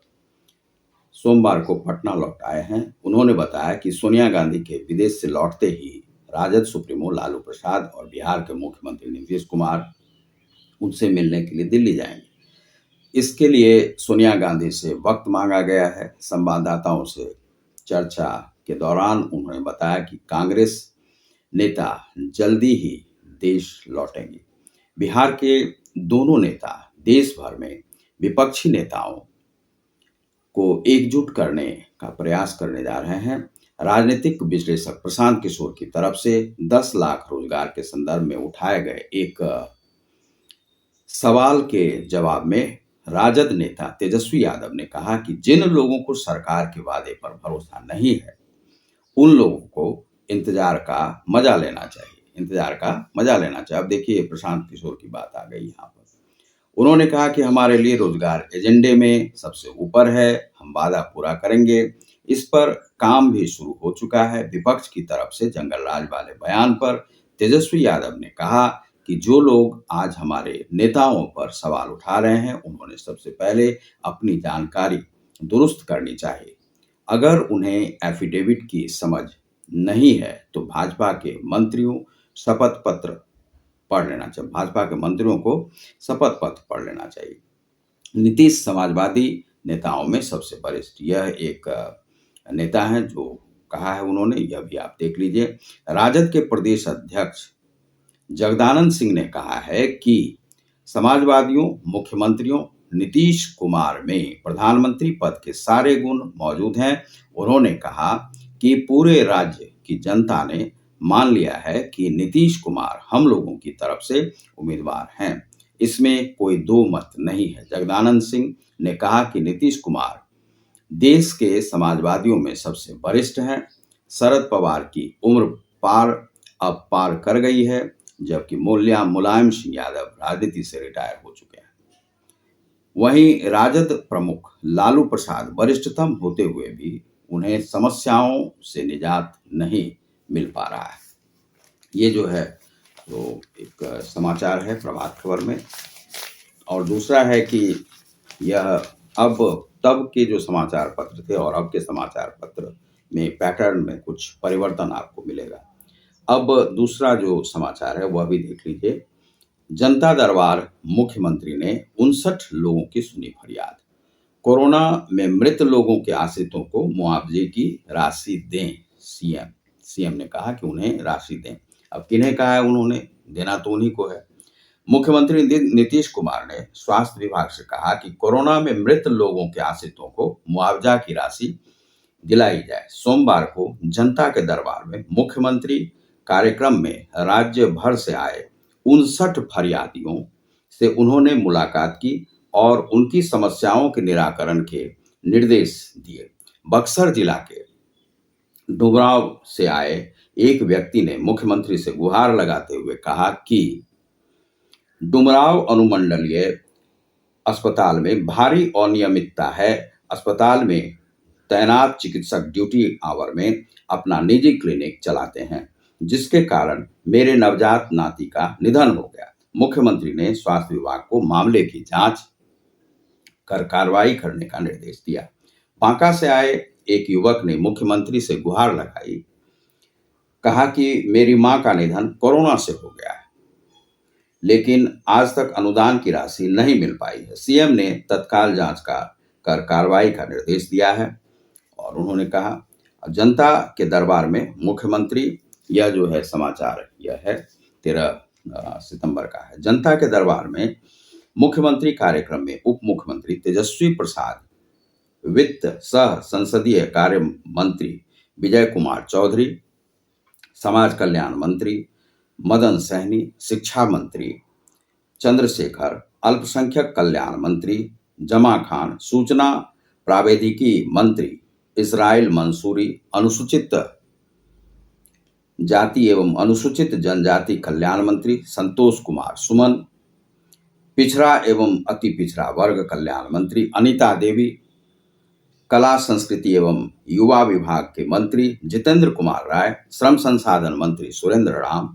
Speaker 1: सोमवार को पटना लौट आए हैं। उन्होंने बताया कि सोनिया गांधी के विदेश से लौटते ही राजद सुप्रीमो लालू प्रसाद और बिहार के मुख्यमंत्री नीतीश कुमार उनसे मिलने के लिए दिल्ली जाएंगे। इसके लिए सोनिया गांधी से वक्त मांगा गया है। संवाददाताओं से चर्चा के दौरान उन्होंने बताया कि कांग्रेस नेता जल्दी ही देश लौटेंगे। बिहार के दोनों नेता देश भर में विपक्षी नेताओं को एकजुट करने का प्रयास करने जा रहे हैं। राजनीतिक विश्लेषक प्रशांत किशोर की तरफ से 10 लाख रोजगार के संदर्भ में उठाए गए एक सवाल के जवाब में राजद नेता तेजस्वी यादव ने कहा कि जिन लोगों को सरकार के वादे पर भरोसा नहीं है उन लोगों को इंतजार का मजा लेना चाहिए। अब देखिए प्रशांत किशोर की बात आ गई यहाँ पर। उन्होंने कहा कि हमारे लिए रोजगार एजेंडे में सबसे ऊपर है, हम वादा पूरा करेंगे। इस पर काम भी शुरू हो चुका है। विपक्ष की तरफ से जंगल राज वाले बयान पर तेजस्वी यादव ने कहा कि जो लोग आज हमारे नेताओं पर सवाल उठा रहे हैं उन्होंने सबसे पहले अपनी जानकारी दुरुस्त करनी चाहिए। अगर उन्हें एफिडेविट की समझ नहीं है तो भाजपा के मंत्रियों को शपथ पत्र पढ़ लेना चाहिए। नीतीश समाजवादी नेताओं में सबसे वरिष्ठ यह एक नेता हैं जो कहा है उन्होंने, यह भी आप देख लीजिए। राजद के प्रदेश अध्यक्ष जगदानंद सिंह ने कहा है कि समाजवादियों मुख्यमंत्रियों नीतीश कुमार में प्रधानमंत्री पद के सारे गुण मौजूद हैं। उन्होंने कहा कि पूरे राज्य की जनता ने मान लिया है कि नीतीश कुमार हम लोगों की तरफ से उम्मीदवार हैं, इसमें कोई दो मत नहीं है। जगदानंद सिंह ने कहा कि नीतीश कुमार देश के समाजवादियों में सबसे वरिष्ठ हैं। शरद पवार की उम्र पार कर गई है, जबकि मुलायम सिंह यादव राजनीति से रिटायर हो चुके हैं। वहीं राजद प्रमुख लालू प्रसाद वरिष्ठतम होते हुए भी उन्हें समस्याओं से निजात नहीं मिल पा रहा है। ये जो है तो एक समाचार है प्रभात खबर में। और दूसरा है कि यह अब तब के जो समाचार पत्र थे और अब के समाचार पत्र में पैटर्न में कुछ परिवर्तन आपको मिलेगा। अब दूसरा जो समाचार है वह भी देख लीजिए। जनता दरबार, मुख्यमंत्री ने 59 लोगों की सुनी फरियाद। कोरोना में मृत लोगों के आश्रितों को मुआवजे की राशि दें। सीएम ने कहा कि उन्हें राशि दें। अब किन्हें कहा है उन्होंने? देना तो उन्हीं को है। मुख्यमंत्री नीतीश कुमार ने स्वास्थ्य विभाग से कहा कि कोरोना में मृत लोगों के आश्रितों को मुआवजा की राशि दिलाई जाए। सोमवार को जनता के दरबार में मुख्यमंत्री कार्यक्रम में राज्य भर से आए 59 फरियादियों से उन्होंने मुलाकात की और उनकी समस्याओं के निराकरण के निर्देश दिए। बक्सर जिला के डुमरांव से आए एक व्यक्ति ने मुख्यमंत्री से गुहार लगाते हुए कहा कि डुमरांव अनुमंडलीय अस्पताल में भारी अनियमितता है। अस्पताल में तैनात चिकित्सक ड्यूटी आवर में अपना निजी क्लिनिक चलाते हैं, जिसके कारण मेरे नवजात नाती का निधन हो गया। मुख्यमंत्री ने स्वास्थ्य विभाग को मामले की जांच कर कार्रवाई करने का निर्देश दिया। बांका से आए एक युवक ने मुख्यमंत्री से गुहार लगाई, कहा कि मेरी मां का निधन कोरोना से हो गया है, लेकिन आज तक अनुदान की राशि नहीं मिल पाई है। सीएम ने तत्काल जांच कर कार्रवाई का निर्देश दिया है। और उन्होंने कहा जनता के दरबार में मुख्यमंत्री, यह जो है समाचार यह है 13 सितंबर का है। जनता के दरबार में मुख्यमंत्री कार्यक्रम में उप मुख्यमंत्री तेजस्वी प्रसाद, वित्त सह संसदीय कार्य मंत्री विजय कुमार चौधरी, समाज कल्याण मंत्री मदन सहनी, शिक्षा मंत्री चंद्रशेखर, अल्पसंख्यक कल्याण मंत्री जमा खान, सूचना प्रावैधिकी मंत्री इसराइल मंसूरी, अनुसूचित जाति एवं अनुसूचित जनजाति कल्याण मंत्री संतोष कुमार सुमन, पिछड़ा एवं अति पिछड़ा वर्ग कल्याण मंत्री अनिता देवी, कला संस्कृति एवं युवा विभाग के मंत्री जितेंद्र कुमार राय, श्रम संसाधन मंत्री सुरेंद्र राम,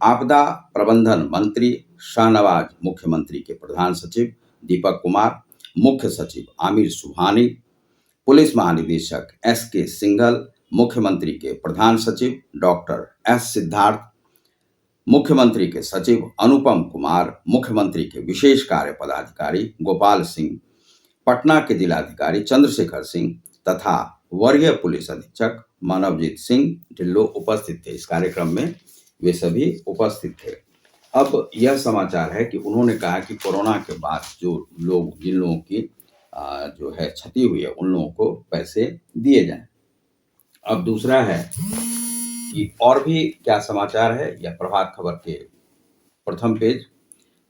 Speaker 1: आपदा प्रबंधन मंत्री शाहनवाज, मुख्यमंत्री के प्रधान सचिव दीपक कुमार, मुख्य सचिव आमिर सुबहानी, पुलिस महानिदेशक एसके सिंघल, मुख्यमंत्री के प्रधान सचिव डॉक्टर एस सिद्धार्थ, मुख्यमंत्री के सचिव अनुपम कुमार, मुख्यमंत्री के विशेष कार्य पदाधिकारी गोपाल सिंह, पटना के जिलाधिकारी चंद्रशेखर सिंह तथा वरीय पुलिस अधीक्षक मानवजीत सिंह ढिल्लो उपस्थित थे। इस कार्यक्रम में वे सभी उपस्थित थे। अब यह समाचार है कि उन्होंने कहा कि कोरोना के बाद जो लोग, जिन लोगों की जो है क्षति हुई है, उन लोगों को पैसे दिए जाएं। अब दूसरा है कि और भी क्या समाचार है, यह प्रभात खबर के प्रथम पेज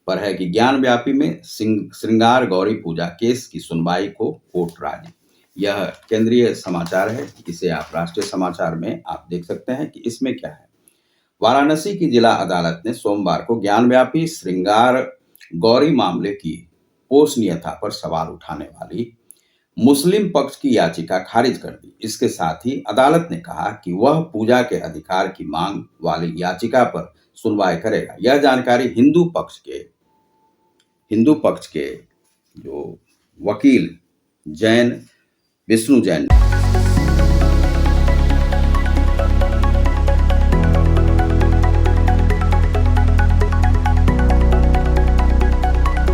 Speaker 1: पर है कि ज्ञान व्यापी में श्रृंगार गौरी पूजा केस की सुनवाई को कोर्ट राजी। यह केंद्रीय समाचार है, इसे आप राष्ट्रीय समाचार में आप देख सकते हैं कि इसमें क्या है। वाराणसी की जिला अदालत ने सोमवार को ज्ञान व्यापी श्रृंगार गौरी मामले की पोषणीयता पर सवाल उठाने वाली मुस्लिम पक्ष की याचिका खारिज कर दी। इसके साथ ही अदालत ने कहा कि वह पूजा के अधिकार की मांग वाली याचिका पर सुनवाई करेगा। यह जानकारी हिंदू पक्ष के जो वकील विष्णु जैन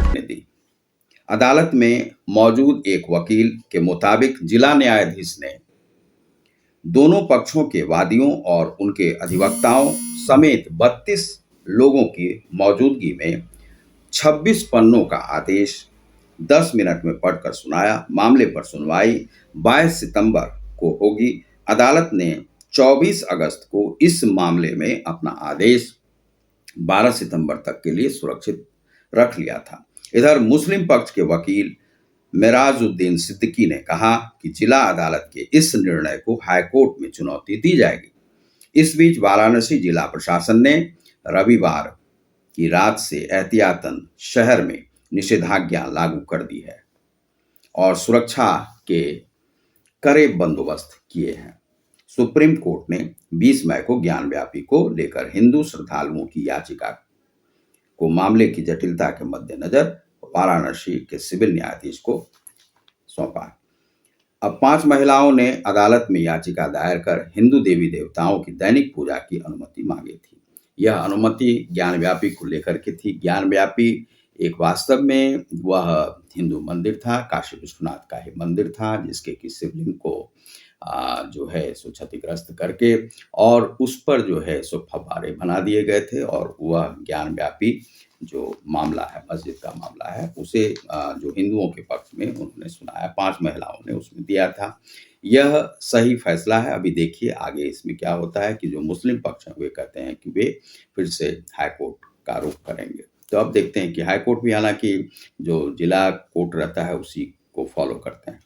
Speaker 1: ने दी। अदालत में मौजूद एक वकील के मुताबिक जिला न्यायाधीश ने दोनों पक्षों के वादियों और उनके अधिवक्ताओं समेत 32 लोगों की मौजूदगी में 26 पन्नों का आदेश 10 मिनट में पढ़कर सुनाया। मामले पर सुनवाई 22 सितंबर को होगी। अदालत ने 24 अगस्त को इस मामले में अपना आदेश 12 सितंबर तक के लिए सुरक्षित रख लिया था। इधर मुस्लिम पक्ष के वकील मेराजुद्दीन सिद्दीकी ने कहा कि जिला अदालत के इस निर्णय को हाईकोर्ट में चुनौती दी जाएगी। इस बीच वाराणसी जिला प्रशासन ने रविवार की रात से एहतियातन शहर में निषेधाज्ञा लागू कर दी है और सुरक्षा के कड़े बंदोबस्त किए हैं। सुप्रीम कोर्ट ने 20 मई को ज्ञान व्यापी को लेकर हिंदू श्रद्धालुओं की याचिका को मामले की जटिलता के मद्देनजर वाराणसी के सिविल न्यायाधीश को सौंपा। अब 5 महिलाओं ने अदालत में याचिका दायर कर हिंदू देवी देवताओं की दैनिक पूजा की अनुमति मांगी थी। यह अनुमति ज्ञानव्यापी को लेकर के थी। ज्ञानव्यापी एक वास्तव में वह हिंदू मंदिर था, काशी विश्वनाथ का ही मंदिर था, जिसके कि शिवलिंग को जो है सो क्षतिग्रस्त करके और उस पर जो है सो फव्वारे बना दिए गए थे और वह ज्ञानव्यापी जो मामला है, मस्जिद का मामला है, उसे जो हिंदुओं के पक्ष में उन्होंने सुनाया। 5 महिलाओं ने उसमें दिया था। यह सही फैसला है। अभी देखिए आगे इसमें क्या होता है कि जो मुस्लिम पक्ष हैं वे कहते हैं कि वे फिर से हाई कोर्ट का रुख करेंगे। तो अब देखते हैं कि हाई कोर्ट भी हालांकि जो जिला कोर्ट रहता है उसी को फॉलो करते हैं।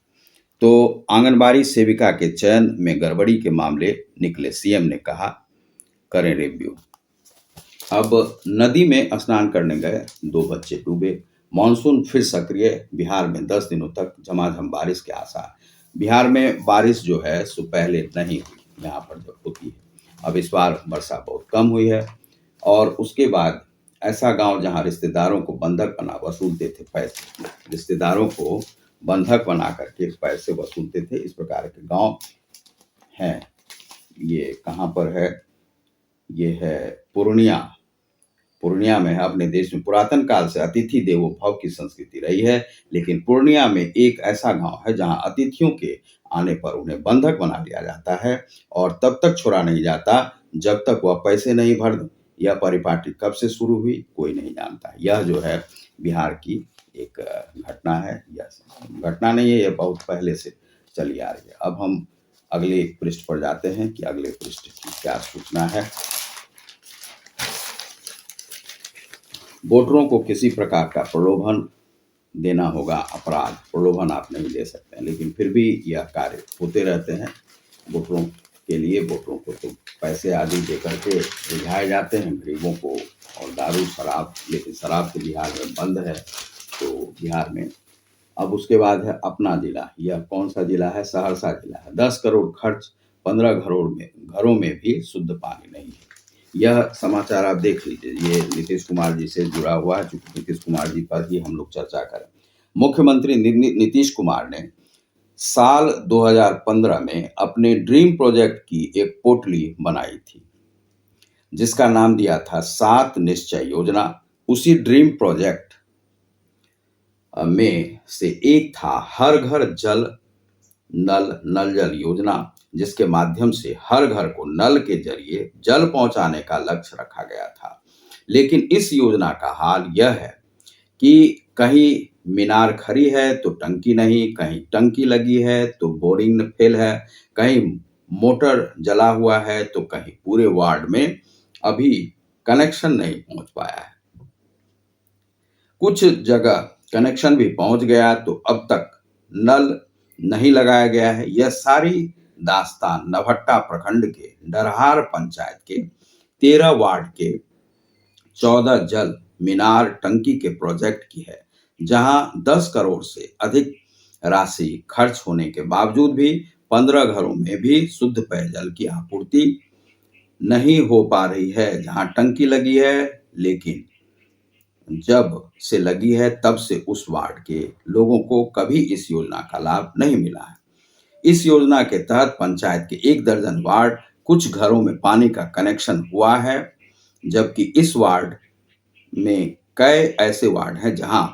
Speaker 1: तो आंगनबाड़ी सेविका के चयन में गड़बड़ी के मामले निकले, सीएम ने कहा करें रिव्यू। अब नदी में स्नान करने गए 2 बच्चे डूबे। मानसून फिर सक्रिय, बिहार में 10 दिनों तक झमाझम बारिश के आसार। बिहार में बारिश जो है सो पहले नहीं हुई, यहाँ पर जब होती है। अब इस बार वर्षा बहुत कम हुई है और उसके बाद ऐसा गांव जहां रिश्तेदारों को बंधक बना वसूलते थे पैसे, रिश्तेदारों को बंधक बना करके पैसे वसूलते थे, इस प्रकार के गांव हैं। ये कहाँ पर है? ये है पूर्णिया में है। अपने देश में पुरातन काल से अतिथि देवो भव की संस्कृति रही है, लेकिन पूर्णिया में एक ऐसा गांव है जहां अतिथियों के आने पर उन्हें बंधक बना लिया जाता है और तब तक छोड़ा नहीं जाता जब तक वह पैसे नहीं भर दें। यह परिपाटी कब से शुरू हुई कोई नहीं जानता। यह जो है बिहार की एक घटना है। यह घटना नहीं है, यह बहुत पहले से चली आ रही है। अब हम अगले पृष्ठ पर जाते हैं कि अगले पृष्ठ की क्या सूचना है। वोटरों को किसी प्रकार का प्रलोभन देना होगा अपराध। प्रलोभन आप नहीं दे सकते हैं, लेकिन फिर भी यह कार्य होते रहते हैं वोटरों के लिए। वोटरों को तो पैसे आदि दे करके रिझाए जाते हैं गरीबों को, और दारू शराब, लेकिन शराब तो बिहार में बंद है। तो बिहार में अब उसके बाद है अपना जिला। यह कौन सा जिला है? सहरसा जिला है। 10 करोड़ खर्च, 15 घरों में भी शुद्ध पानी नहीं है। यह समाचार आप देख लीजिए। ये नीतीश कुमार जी से जुड़ा हुआ है, क्योंकि नीतीश कुमार जी पर ही हम लोग चर्चा करें। मुख्यमंत्री नीतीश कुमार ने साल 2015 में अपने ड्रीम प्रोजेक्ट की एक पोटली बनाई थी, जिसका नाम दिया था 7 निश्चय योजना। उसी ड्रीम प्रोजेक्ट में से एक था हर घर जल नल जल योजना, जिसके माध्यम से हर घर को नल के जरिए जल पहुंचाने का लक्ष्य रखा गया था। लेकिन इस योजना का हाल यह है कि कहीं मीनार खड़ी है तो टंकी नहीं, कहीं टंकी लगी है तो बोरिंग फेल है, कहीं मोटर जला हुआ है तो कहीं पूरे वार्ड में अभी कनेक्शन नहीं पहुंच पाया है। कुछ जगह कनेक्शन भी पहुंच गया तो अब तक नल नहीं लगाया गया है। यह सारी दास्तान नवहट्टा प्रखंड के डरहार पंचायत के 13 वार्ड के 14 जल मीनार टंकी के प्रोजेक्ट की है, जहां 10 करोड़ से अधिक राशि खर्च होने के बावजूद भी 15 घरों में भी शुद्ध पेयजल की आपूर्ति नहीं हो पा रही है। जहां टंकी लगी है, लेकिन जब से लगी है तब से उस वार्ड के लोगों को कभी इस योजना का लाभ नहीं मिला है। इस योजना के तहत पंचायत के 1 दर्जन वार्ड, कुछ घरों में पानी का कनेक्शन हुआ है, जबकि इस वार्ड में कई ऐसे वार्ड हैं जहां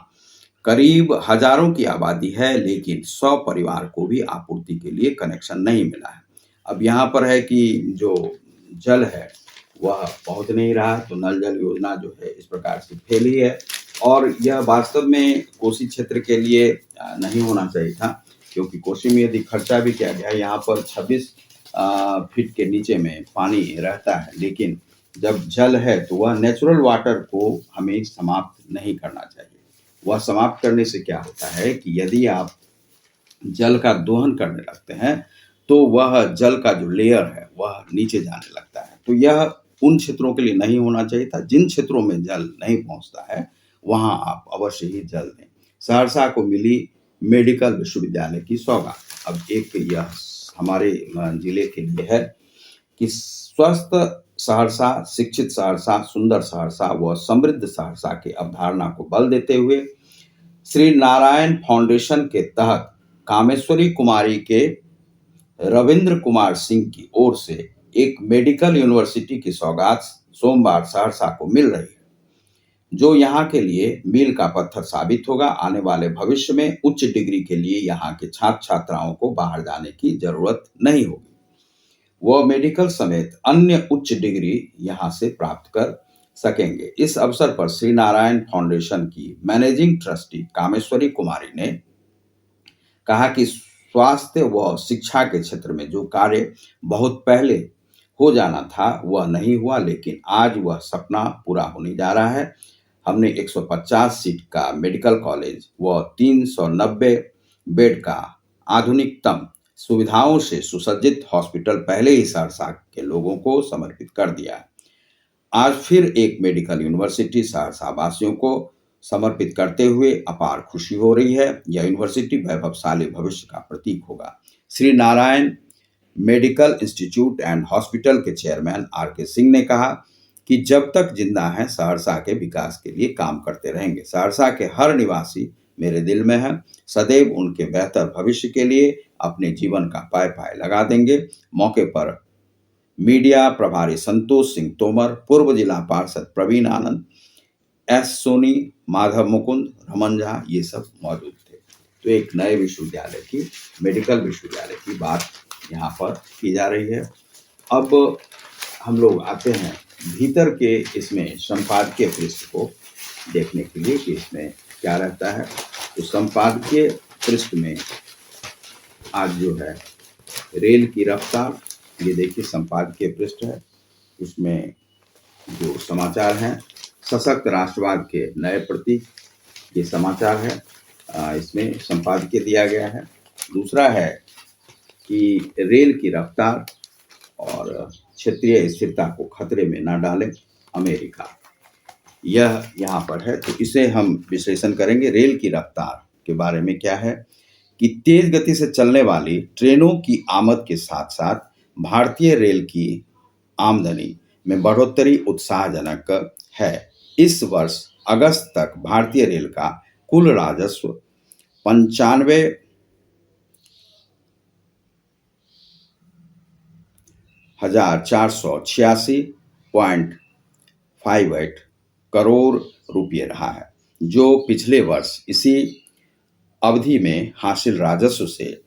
Speaker 1: करीब हजारों की आबादी है, लेकिन 100 परिवार को भी आपूर्ति के लिए कनेक्शन नहीं मिला है। अब यहाँ पर है कि जो जल है वह पहुंच नहीं रहा, तो नल जल योजना जो है इस प्रकार से फेल ही है। और यह वास्तव में कोसी क्षेत्र के लिए नहीं होना चाहिए था, क्योंकि कोसी में यदि खर्चा भी किया गया, यहाँ पर 26 फीट के नीचे में पानी रहता है, लेकिन जब जल है तो वह नेचुरल वाटर को हमें समाप्त नहीं करना चाहिए। वह समाप्त करने से क्या होता है कि यदि आप जल का दोहन करने लगते हैं तो वह जल का जो लेयर है वह नीचे जाने लगता है। तो यह उन क्षेत्रों के लिए नहीं होना चाहिए था। जिन क्षेत्रों में जल नहीं पहुंचता है वहां आप अवश्य ही जल दें। सहरसा को मिली मेडिकल विश्वविद्यालय की सौगात। अब एक यह हमारे जिले के लिए है कि स्वस्थ सहरसा, शिक्षित सहरसा, सुंदर सहरसा व समृद्ध सहरसा के अवधारणा को बल देते हुए श्री नारायण फाउंडेशन के तहत कामेश्वरी कुमारी के रविंद्र कुमार सिंह की ओर से एक मेडिकल यूनिवर्सिटी की सौगात सोमवार सहरसा को मिल रही है, जो यहाँ के लिए मील का पत्थर साबित होगा। आने वाले भविष्य में उच्च डिग्री के लिए यहाँ के छात्र छात्राओं को बाहर जाने की जरूरत नहीं होगी। वह मेडिकल समेत अन्य उच्च डिग्री यहाँ से प्राप्त कर सकेंगे। इस अवसर पर श्री नारायण फाउंडेशन की मैनेजिंग ट्रस्टी कामेश्वरी कुमारी ने कहा कि स्वास्थ्य व शिक्षा के क्षेत्र में जो कार्य बहुत पहले हो जाना था वह नहीं हुआ, लेकिन आज वह सपना पूरा होने जा रहा है। हमने 150 सीट का मेडिकल कॉलेज व 390 बेड का आधुनिकतम सुविधाओं से सुसज्जित हॉस्पिटल पहले ही सहरसा के लोगों को समर्पित कर दिया है। आज फिर एक मेडिकल यूनिवर्सिटी सहरसा वासियों को समर्पित करते हुए अपार खुशी हो रही है। यह यूनिवर्सिटी वैभवशाली भविष्य का प्रतीक होगा। Shri Narayan medical institute and hospital के चेयरमैन RK सिंह ने कहा कि जब तक जिंदा हैं सहरसा के विकास के लिए काम करते रहेंगे। सहरसा के हर निवासी मेरे दिल में है, सदैव उनके बेहतर भविष्य के लिए अपने जीवन का पाय पाय लगा देंगे। मौके पर मीडिया प्रभारी संतोष सिंह तोमर, पूर्व जिला पार्षद प्रवीण आनंद, S सोनी, माधव मुकुंद, रमन झा, ये सब मौजूद थे। तो एक नए विश्वविद्यालय की, मेडिकल विश्वविद्यालय की बात यहाँ पर की जा रही है। अब हम लोग आते हैं भीतर के इसमें संपादकीय पृष्ठ को देखने के लिए कि इसमें क्या रहता है। तो संपादकीय पृष्ठ में आज जो है रेल की रफ्तार, ये देखिए संपादकीय पृष्ठ है। इसमें जो समाचार हैं, सशक्त राष्ट्रवाद के नए प्रतीक, ये समाचार है, इसमें संपादकीय दिया गया है। दूसरा है कि रेल की रफ्तार और क्षेत्रीय स्थिरता को खतरे में न डालें अमेरिका, यह यहाँ पर है। तो इसे हम विश्लेषण करेंगे। रेल की रफ्तार के बारे में क्या है कि तेज गति से चलने वाली ट्रेनों की आमद के साथ साथ भारतीय रेल की आमदनी में बढ़ोतरी उत्साहजनक है। इस वर्ष अगस्त तक भारतीय रेल का कुल राजस्व 95,486.58 करोड़ रुपये रहा है, जो पिछले वर्ष इसी अवधि में हासिल राजस्व से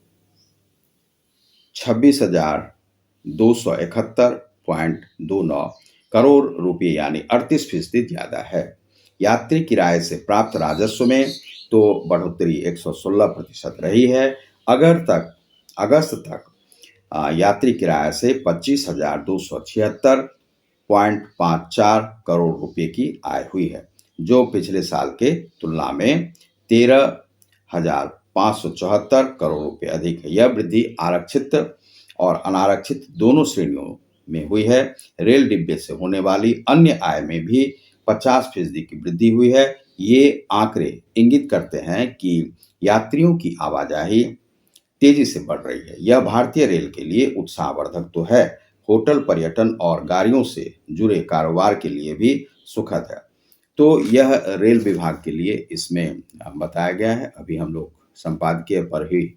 Speaker 1: 26,271.29 करोड़ रुपये यानी 38% ज्यादा है। यात्री किराए से प्राप्त राजस्व में तो बढ़ोतरी 116% रही है। अगस्त तक यात्री किराए से 25,276.54 करोड़ रुपये की आय हुई है, जो पिछले साल के तुलना में 13,574 करोड़ रुपये अधिक है। यह वृद्धि आरक्षित और अनारक्षित दोनों श्रेणियों में हुई है। रेल डिब्बे से होने वाली अन्य आय में भी 50% की वृद्धि हुई है। ये आंकड़े इंगित करते हैं कि यात्रियों की आवाजाही तेजी से बढ़ रही है। यह भारतीय रेल के लिए उत्साहवर्धक तो है, होटल, पर्यटन और गाड़ियों से जुड़े कारोबार के लिए भी सुखद है। तो यह रेल विभाग के लिए इसमें बताया गया है। अभी हम लोग संपादकीय पर ही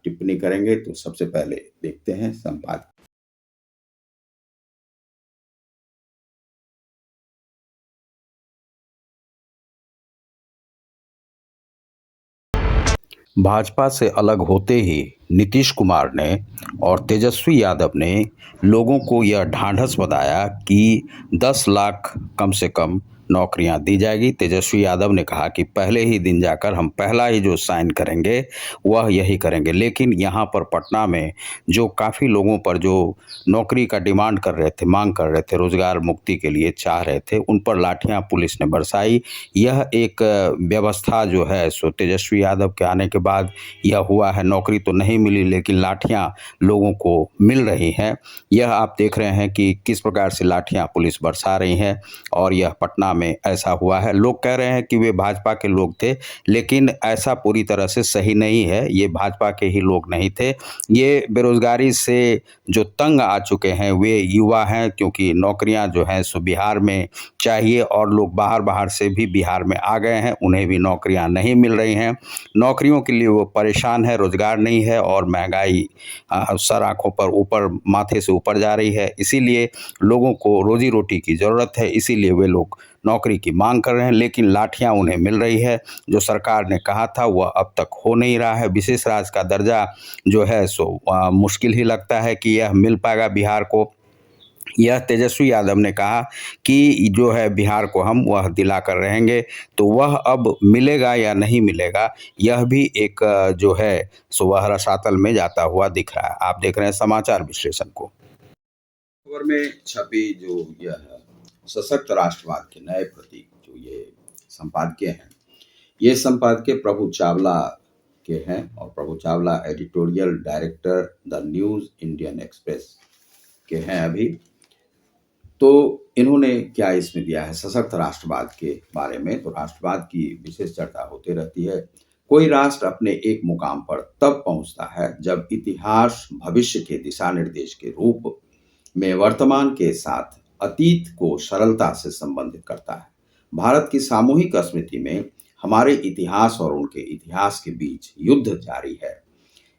Speaker 1: टिप्पणी करेंगे। तो सबसे पहले देखते हैं संपादकीय। भाजपा से अलग होते ही नीतीश कुमार ने और तेजस्वी यादव ने लोगों को यह ढांढस बताया कि 10 लाख कम से कम नौकरियां दी जाएगी। तेजस्वी यादव ने कहा कि पहले ही दिन जाकर हम पहला ही जो साइन करेंगे वह यही करेंगे। लेकिन यहाँ पर पटना में जो काफ़ी लोगों पर जो नौकरी का डिमांड कर रहे थे, मांग कर रहे थे, रोजगार मुक्ति के लिए चाह रहे थे, उन पर लाठियां पुलिस ने बरसाई। यह एक व्यवस्था जो है सो तेजस्वी यादव के आने के बाद यह हुआ है। नौकरी तो नहीं मिली, लेकिन लाठियां लोगों को मिल रही हैं। यह आप देख रहे हैं कि किस प्रकार से लाठियां पुलिस बरसा रही हैं। और यह पटना में ऐसा हुआ है। लोग कह रहे हैं कि वे भाजपा के लोग थे, लेकिन ऐसा पूरी तरह से सही नहीं है। ये भाजपा के ही लोग नहीं थे। ये बेरोज़गारी से जो तंग आ चुके हैं वे युवा हैं, क्योंकि नौकरियां जो हैं सो बिहार में चाहिए और लोग बाहर से भी बिहार में आ गए हैं, उन्हें भी नौकरियां नहीं मिल रही हैं। नौकरियों के लिए वो परेशान है, रोजगार नहीं है और महंगाई सर आंखों पर ऊपर, माथे से ऊपर जा रही है। इसीलिए लोगों को रोजी रोटी की ज़रूरत है, इसीलिए वे लोग नौकरी की मांग कर रहे हैं, लेकिन लाठियां उन्हें मिल रही है। जो सरकार ने कहा था वह अब तक हो नहीं रहा है। विशेष राज्य का दर्जा जो है सो मुश्किल ही लगता है कि यह मिल पाएगा बिहार को। यह तेजस्वी यादव ने कहा कि जो है बिहार को हम वह दिला कर रहेंगे, तो वह अब मिलेगा या नहीं मिलेगा, यह भी एक जो है सो वह रसातल में जाता हुआ दिख रहा है। आप देख रहे हैं समाचार विश्लेषण को। खबर में छपी जो यह सशक्त राष्ट्रवाद के नए प्रतीक जो ये संपादकीय हैं, ये संपादकीय प्रभु चावला के हैं और Prabhu Chawla editorial director the news Indian Express के हैं अभी। तो इन्होंने क्या इसमें दिया है सशक्त राष्ट्रवाद के बारे में, तो राष्ट्रवाद की विशेष चर्चा होती रहती है। कोई राष्ट्र अपने एक मुकाम पर तब पहुंचता है जब इतिहास भविष्य के दिशा निर्देश के रूप में वर्तमान के साथ अतीत को सरलता से संबंधित करता है। भारत की सामूहिक स्मृति में हमारे इतिहास और उनके इतिहास के बीच युद्ध जारी है।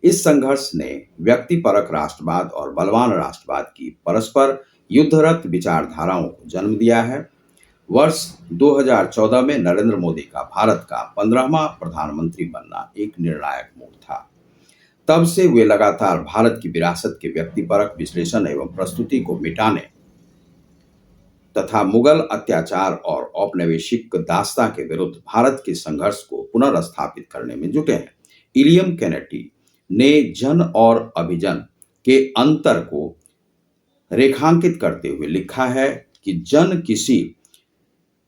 Speaker 1: इस संघर्ष ने व्यक्तिपरक राष्ट्रवाद और बलवान राष्ट्रवाद की परस्पर युद्धरत विचारधाराओं को जन्म दिया है। वर्ष 2014 में नरेंद्र मोदी का भारत का 15वां प्रधानमंत्री बनना एक निर्णायक मोड़ था। तब से वे लगातार भारत की विरासत के व्यक्तिपरक विश्लेषण एवं प्रस्तुति को मिटाने तथा मुगल अत्याचार और औपनिवेशिक दासता के विरुद्ध भारत के संघर्ष को पुनर्स्थापित करने में जुटे हैं। इलियम केनेडी ने जन और अभिजन के अंतर को रेखांकित करते हुए लिखा है कि जन किसी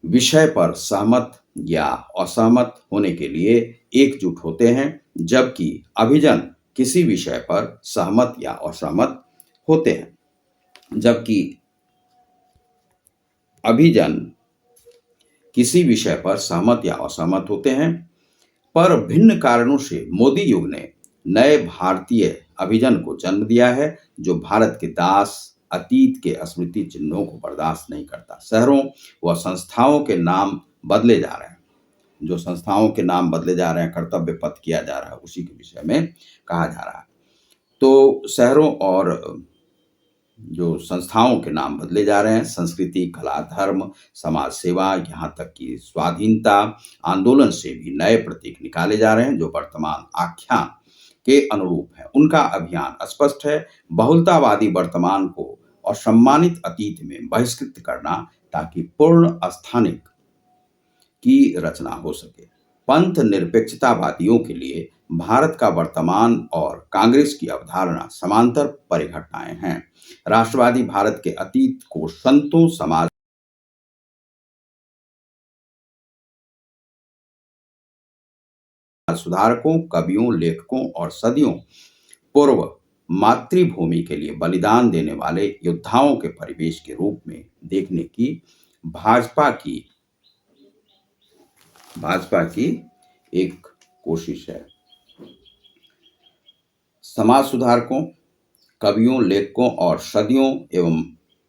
Speaker 1: विषय पर सहमत या असहमत होने के लिए एकजुट होते हैं, जबकि अभिजन किसी विषय पर सहमत या असहमत होते हैं। जबकि अभिजन किसी विषय पर सहमत या असहमत होते हैं, पर भिन्न कारणों से मोदी युग ने नए भारतीय अभिजन को जन्म दिया है, जो भारत के दास अतीत के स्मृति चिन्हों को बर्दाश्त नहीं करता। शहरों व संस्थाओं के नाम बदले जा रहे हैं, जो संस्थाओं के नाम बदले जा रहे हैं, कर्तव्य पथ किया जा रहा है, उसी के विषय में कहा जा रहा है। तो शहरों और जो संस्थाओं के नाम बदले जा रहे हैं, संस्कृति, कला, धर्म, समाज सेवा, यहाँ तक कि स्वाधीनता आंदोलन से भी नए प्रतीक निकाले जा रहे हैं, जो वर्तमान आख्यान के अनुरूप है। उनका अभियान स्पष्ट है, बहुलतावादी वर्तमान को असम्मानित अतीत में बहिष्कृत करना, ताकि पूर्ण स्थानिक की रचना हो सके। पंथ निरपेक्षतावादियों के लिए भारत का वर्तमान और कांग्रेस की अवधारणा समांतर परिघटनाएं हैं। राष्ट्रवादी भारत के अतीत को संतों, समाज सुधारकों, कवियों, लेखकों और सदियों पूर्व मातृभूमि के लिए बलिदान देने वाले योद्धाओं के परिवेश के रूप में देखने की भाजपा की एक कोशिश है। समाज सुधारकों, कवियों, लेखकों और सदियों एवं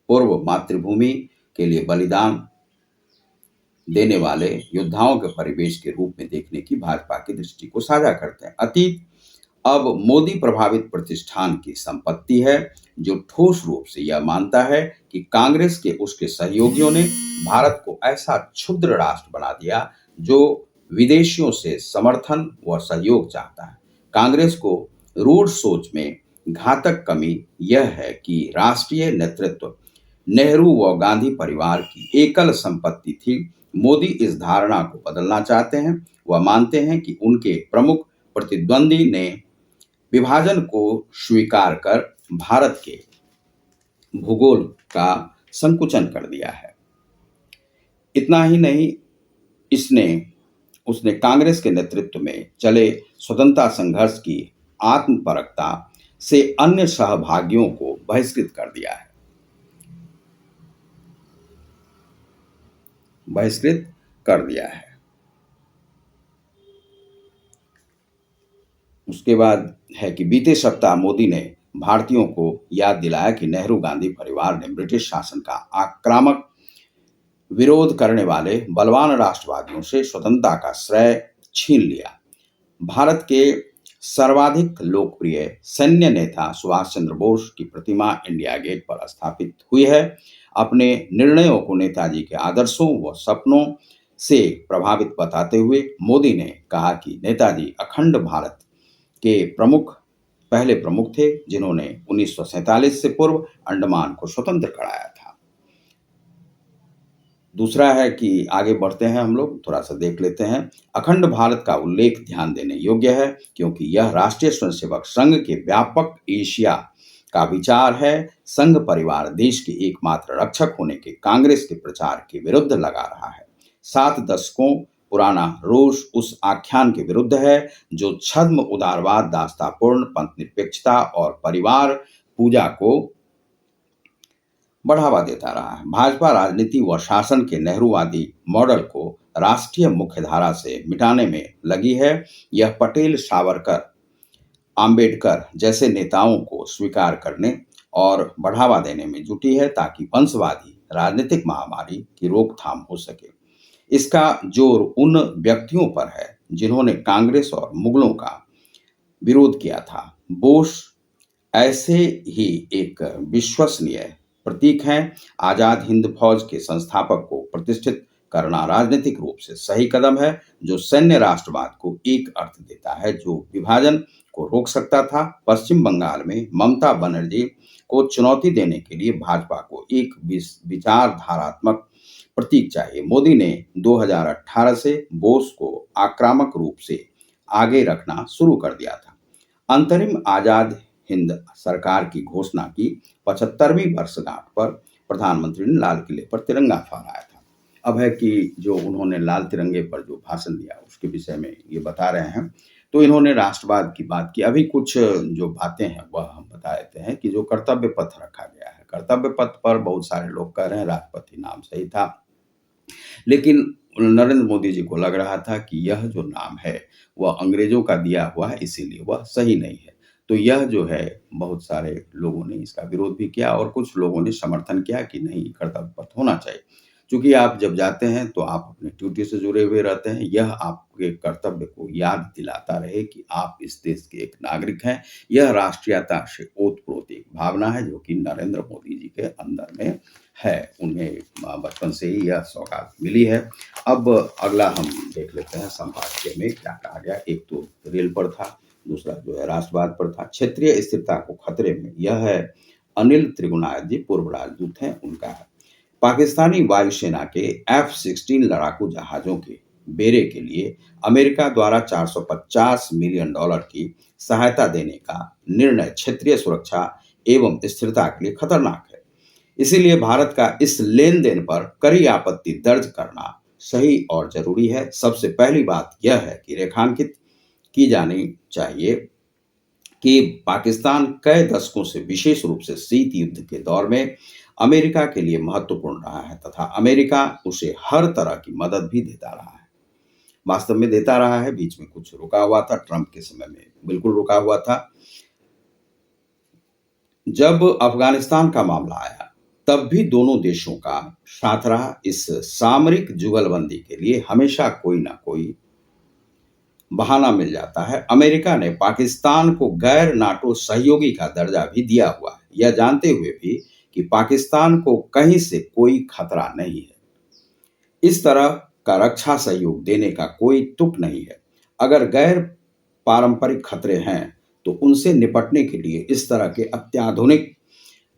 Speaker 1: पूर्व मातृभूमि के लिए बलिदान देने वाले योद्धाओं के परिवेश के रूप में देखने की भाजपा की दृष्टि को साझा करते हैं। अतीत अब मोदी प्रभावित प्रतिष्ठान की संपत्ति है, जो ठोस रूप से यह मानता है कि कांग्रेस के उसके सहयोगियों ने भारत को ऐसा क्षुद्र राष्ट्र बना दिया जो विदेशियों से समर्थन व सहयोग चाहता है। कांग्रेस को रूढ़ सोच में घातक कमी यह है कि राष्ट्रीय नेतृत्व नेहरू व गांधी परिवार की एकल संपत्ति थी। मोदी इस धारणा को बदलना चाहते हैं। वह मानते हैं कि उनके प्रमुख प्रतिद्वंदी ने विभाजन को स्वीकार कर भारत के भूगोल का संकुचन कर दिया है। इतना ही नहीं, उसने कांग्रेस के नेतृत्व में चले स्वतंत्रता संघर्ष की आत्मपरकता से अन्य सहभागियों को बहिष्कृत कर दिया है। बहिष्कृत कर दिया है। उसके बाद है कि बीते सप्ताह मोदी ने भारतीयों को याद दिलाया कि नेहरू गांधी परिवार ने ब्रिटिश शासन का आक्रामक विरोध करने वाले बलवान राष्ट्रवादियों से स्वतंत्रता का श्रेय छीन लिया। भारत के सर्वाधिक लोकप्रिय सैन्य नेता सुभाष चंद्र बोस की प्रतिमा इंडिया गेट पर स्थापित हुई है। अपने निर्णयों को नेताजी के आदर्शों व सपनों से प्रभावित बताते हुए मोदी ने कहा कि नेताजी अखंड भारत के पहले प्रमुख थे जिन्होंने 1947 से पूर्व अंडमान को स्वतंत्र कराया था। दूसरा है कि आगे बढ़ते हैं, हम लोग थोड़ा सा देख लेते हैं। अखंड भारत का उल्लेख ध्यान देने योग्य है क्योंकि यह राष्ट्रीय स्वयंसेवक संघ के व्यापक एशिया का विचार है। संघ परिवार देश के एकमात्र रक्षक होने के कांग्रेस के प्रचार के विरुद्ध लगा रहा है। 7 दशकों पुराना रोष उस आख्यान के विरुद्ध है जो छद्म उदारवाद, दासतापूर्ण पंथ निरपेक्षता और परिवार पूजा को बढ़ावा देता रहा है। भाजपा राजनीति व शासन के नेहरूवादी मॉडल को राष्ट्रीय मुख्यधारा से मिटाने में लगी है। यह पटेल, सावरकर, आम्बेडकर जैसे नेताओं को स्वीकार करने और बढ़ावा देने में जुटी है ताकि वंशवादी राजनीतिक महामारी की रोकथाम हो सके। इसका जोर उन व्यक्तियों पर है जिन्होंने कांग्रेस और मुगलों का विरोध किया था। बोस ऐसे ही एक विश्वसनीय प्रतीक हैं। आजाद हिंद फौज के संस्थापक को प्रतिष्ठित करना राजनीतिक रूप से सही कदम है जो सैन्य राष्ट्रवाद को एक अर्थ देता है जो विभाजन को रोक सकता था। पश्चिम बंगाल में ममता बनर्जी को चुनौती देने के लिए भाजपा को एक विचारधारात्मक प्रतीक चाहिए। मोदी ने 2018 से बोस को आक्रामक रूप से आगे रखना शुरू कर दिया था। अंतरिम आजाद हिंद सरकार की घोषणा की 75वीं वर्षगांठ पर प्रधानमंत्री ने लाल किले पर तिरंगा फहराया था। अब है कि जो उन्होंने लाल तिरंगे पर जो भाषण दिया उसके विषय में ये बता रहे हैं। तो इन्होंने राष्ट्रवाद की बात की। अभी कुछ जो बातें हैं वह हम बता देते हैं कि जो कर्तव्य पथ रखा गया है, कर्तव्य पथ पर बहुत सारे लोग कह रहे हैं राष्ट्रपति नाम सही था, लेकिन नरेंद्र मोदी जी को लग रहा था कि यह जो नाम है वह अंग्रेजों का दिया हुआ है, इसीलिए वह सही नहीं है। तो यह जो है बहुत सारे लोगों ने इसका विरोध भी किया और कुछ लोगों ने समर्थन किया कि नहीं, कर्तव्य पथ होना चाहिए। क्योंकि आप जब जाते हैं तो आप अपने ड्यूटी से जुड़े हुए रहते हैं। यह आपके कर्तव्य को याद दिलाता रहे कि आप इस देश के एक नागरिक हैं। यह राष्ट्रीयता से ओतप्रोत एक भावना है जो कि नरेंद्र मोदी जी के अंदर में है। उन्हें बचपन से ही यह सौगात मिली है। अब अगला हम देख लेते हैं संपादकीय में क्या कहा गया। एक तो रेल पर था, दूसरा जो है राष्ट्रवाद पर था। क्षेत्रीय स्थिरता को खतरे में, यह है अनिल त्रिगुनायत जी, पूर्व राजदूत हैं, उनका है। पाकिस्तानी वायुसेना के F-16 लड़ाकू जहाजों के बेड़े के लिए अमेरिका द्वारा $450 मिलियन की सहायता देने का निर्णय क्षेत्रीय सुरक्षा एवं स्थिरता के लिए खतरनाक है। इसीलिए भारत का इस लेन देन पर कड़ी आपत्ति दर्ज करना सही और जरूरी है। सबसे पहली बात यह है कि रेखांकित की जानी चाहिए कि पाकिस्तान कई दशकों से, विशेष रूप से शीत युद्ध के दौर में, अमेरिका के लिए महत्वपूर्ण रहा है तथा अमेरिका उसे हर तरह की मदद भी देता रहा है। वास्तव में देता रहा है। बीच में कुछ रुका हुआ था, ट्रंप के समय में बिल्कुल रुका हुआ था। जब अफगानिस्तान का मामला आया तब भी दोनों देशों का साथ रहा। इस सामरिक जुगलबंदी के लिए हमेशा कोई ना कोई बहाना मिल जाता है। अमेरिका ने पाकिस्तान को गैर नाटो सहयोगी का दर्जा भी दिया हुआ है, यह जानते हुए भी कि पाकिस्तान को कहीं से कोई खतरा नहीं है। इस तरह का रक्षा सहयोग देने का कोई तुक नहीं है। अगर गैर पारंपरिक खतरे हैं तो उनसे निपटने के लिए इस तरह के अत्याधुनिक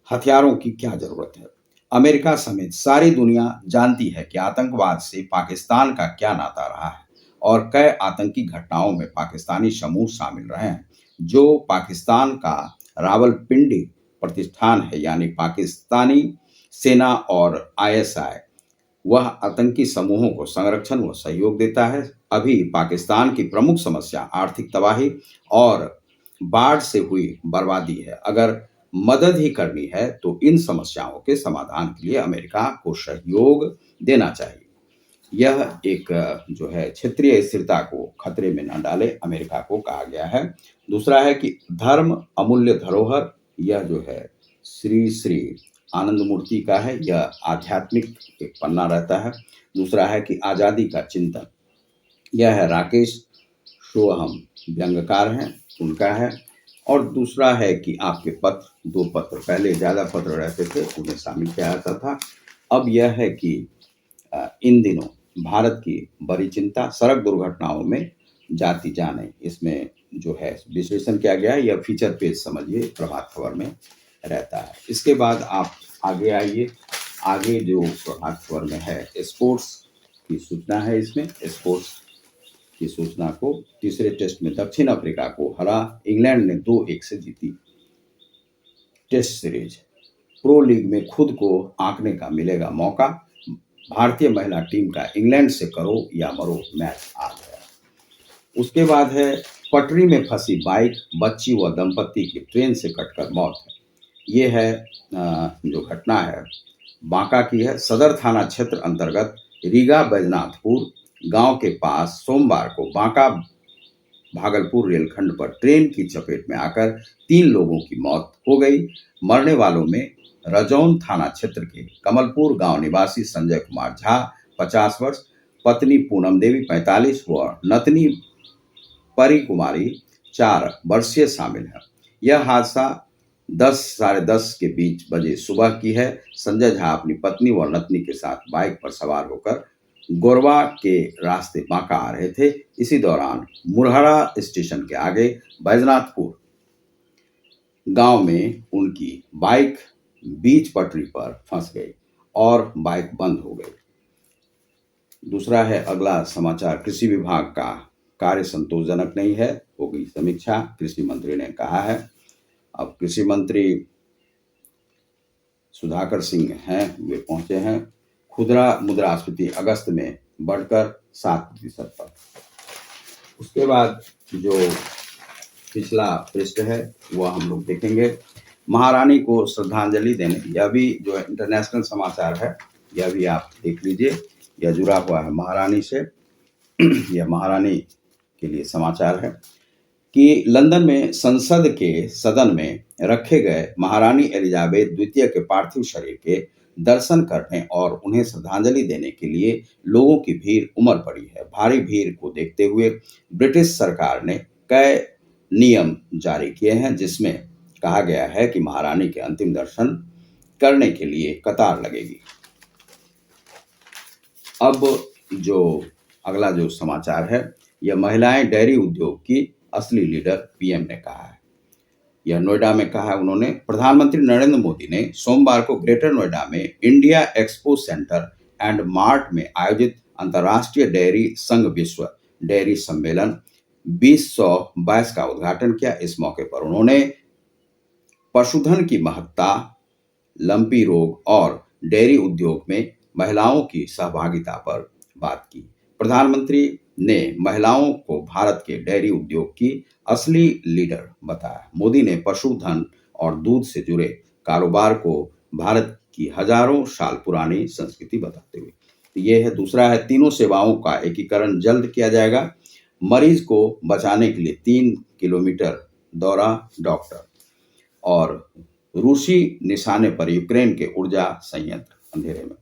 Speaker 1: हथियारों की क्या जरूरत है। अमेरिका समेत सारी दुनिया जानती है कि आतंकवाद से पाकिस्तान का क्या नाता रहा है और कई आतंकी घटनाओं में पाकिस्तानी समूह शामिल रहे हैं। जो पाकिस्तान का रावलपिंडी प्रतिष्ठान है, यानी पाकिस्तानी सेना और ISI, वह आतंकी समूहों को संरक्षण व सहयोग देता है। अभी पाकिस्तान की प्रमुख समस्या आर्थिक तबाही और बाढ़ से हुई बर्बादी है। अगर मदद ही करनी है तो इन समस्याओं के समाधान के लिए अमेरिका को सहयोग देना चाहिए। यह एक जो है क्षेत्रीय स्थिरता को खतरे में न डाले, अमेरिका को कहा गया है। दूसरा है कि धर्म अमूल्य धरोहर, यह जो है श्री श्री आनंद मूर्ति का है, यह आध्यात्मिक एक पन्ना रहता है। दूसरा है कि आज़ादी का चिंतन, यह है राकेश सोहम, व्यंग्यकार हैं, उनका है। और दूसरा है कि आपके पत्र, 2 पत्र, पहले ज़्यादा पत्र रहते थे, उन्हें शामिल किया जाता था। अब यह है कि इन दिनों भारत की बड़ी चिंता सड़क दुर्घटनाओं में जाती जान है। इसमें जो है विश्लेषण किया गया है, यह फीचर पेज समझिए प्रभात खबर में रहता है। इसके बाद आप आगे आइए, आगे जो प्रभात खबर में है स्पोर्ट्स की सूचना है। इसमें स्पोर्ट्स की सूचना को, तीसरे टेस्ट में दक्षिण अफ्रीका को हरा इंग्लैंड ने 2-1 से जीती टेस्ट सीरीज। प्रो लीग में खुद को आंकने का मिलेगा मौका, भारतीय महिला टीम का इंग्लैंड से करो या मरो मैच आ गया। उसके बाद है पटरी में फंसी बाइक, बच्ची व दंपति की ट्रेन से कटकर मौत है। ये है जो घटना है बांका की है। सदर थाना क्षेत्र अंतर्गत रीगा बैजनाथपुर गांव के पास सोमवार को बांका भागलपुर रेलखंड पर ट्रेन की चपेट में आकर 3 लोगों की मौत हो गई। मरने वालों में रजौन थाना क्षेत्र के कमलपुर गांव निवासी संजय कुमार झा 50 वर्ष, पत्नी पूनम देवी 45 व नतनी परी कुमारी 4 वर्षीय शामिल है। यह हादसा 10 साढ़े 10 के बीच बजे सुबह की है। संजय झा अपनी पत्नी व नतनी के साथ बाइक पर सवार होकर गोरवा के रास्ते बांका आ रहे थे। इसी दौरान मुरहरा स्टेशन के आगे बैजनाथपुर गांव में उनकी बाइक बीच पटरी पर फंस गई और बाइक बंद हो गई। दूसरा है अगला समाचार, कृषि विभाग का कार्य संतोषजनक नहीं है, होगी समीक्षा, कृषि मंत्री ने कहा है। अब कृषि मंत्री सुधाकर सिंह हैं, वे पहुंचे हैं। खुदरा मुद्रास्फीति अगस्त में बढ़कर 7% पर। उसके बाद जो पिछला पृष्ठ है वह हम लोग देखेंगे, महारानी को श्रद्धांजलि देने, यह भी जो इंटरनेशनल समाचार है, यह भी आप देख लीजिए, यह जुड़ा हुआ है महारानी से। यह महारानी के लिए समाचार है कि लंदन में संसद के सदन में रखे गए महारानी एलिजाबेथ द्वितीय के पार्थिव शरीर के दर्शन करने और उन्हें श्रद्धांजलि देने के लिए लोगों की भीड़ उमड़ पड़ी है। भारी भीड़ को देखते हुए ब्रिटिश सरकार ने कई नियम जारी किए हैं, जिसमें कहा गया है कि महारानी के अंतिम दर्शन करने के लिए कतार लगेगी। अब जो अगला जो समाचार है, यह महिलाएं डेयरी उद्योग की असली लीडर, पीएम ने कहा है। यह नोएडा में कहा है उन्होंने। प्रधानमंत्री नरेंद्र मोदी ने सोमवार को ग्रेटर नोएडा में India expo centre and mart में आयोजित अंतर्राष्ट्रीय डेयरी संघ विश्व डेयरी सम्मेलन 2022 का उद्घाटन किया। इस मौके पर उन्होंने पशुधन की महत्ता, लंपी रोग और डेयरी उद्योग में महिलाओं की सहभागिता पर बात की। प्रधानमंत्री ने महिलाओं को भारत के डेयरी उद्योग की असली लीडर बताया। मोदी ने पशुधन और दूध से जुड़े कारोबार को भारत की हजारों साल पुरानी संस्कृति बताते हुए, ये है। दूसरा है तीनों सेवाओं का एकीकरण जल्द किया जाएगा। मरीज को बचाने के लिए 3 किलोमीटर दौरा डॉक्टर। और रूसी निशाने पर यूक्रेन के ऊर्जा संयंत्र अंधेरे में।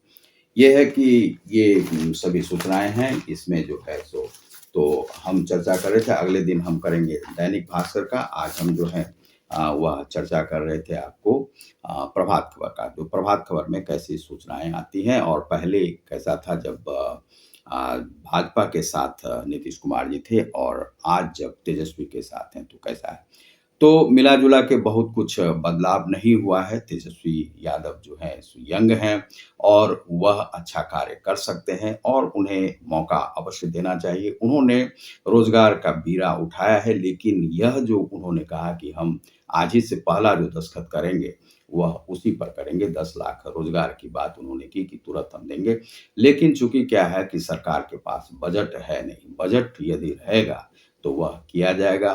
Speaker 1: यह है कि ये सभी सूचनाएं हैं इसमें जो है सो, तो हम चर्चा कर रहे थे। अगले दिन हम करेंगे दैनिक भास्कर का। आज हम जो है वह चर्चा कर रहे थे आपको प्रभात खबर का, जो प्रभात खबर में कैसी सूचनाएं आती हैं और पहले कैसा था जब भाजपा के साथ नीतीश कुमार जी थे और आज जब तेजस्वी के साथ हैं तो कैसा है। तो मिला जुला के बहुत कुछ बदलाव नहीं हुआ है। तेजस्वी यादव जो है यंग हैं और वह अच्छा कार्य कर सकते हैं और उन्हें मौका अवश्य देना चाहिए। उन्होंने रोजगार का बीड़ा उठाया है, लेकिन यह जो उन्होंने कहा कि हम आज ही से पहला जो दस्तखत करेंगे वह उसी पर करेंगे, 10 लाख रोजगार की बात उन्होंने की कि तुरंत हम देंगे। लेकिन चूंकि क्या है कि सरकार के पास बजट है नहीं, बजट यदि रहेगा तो वह किया जाएगा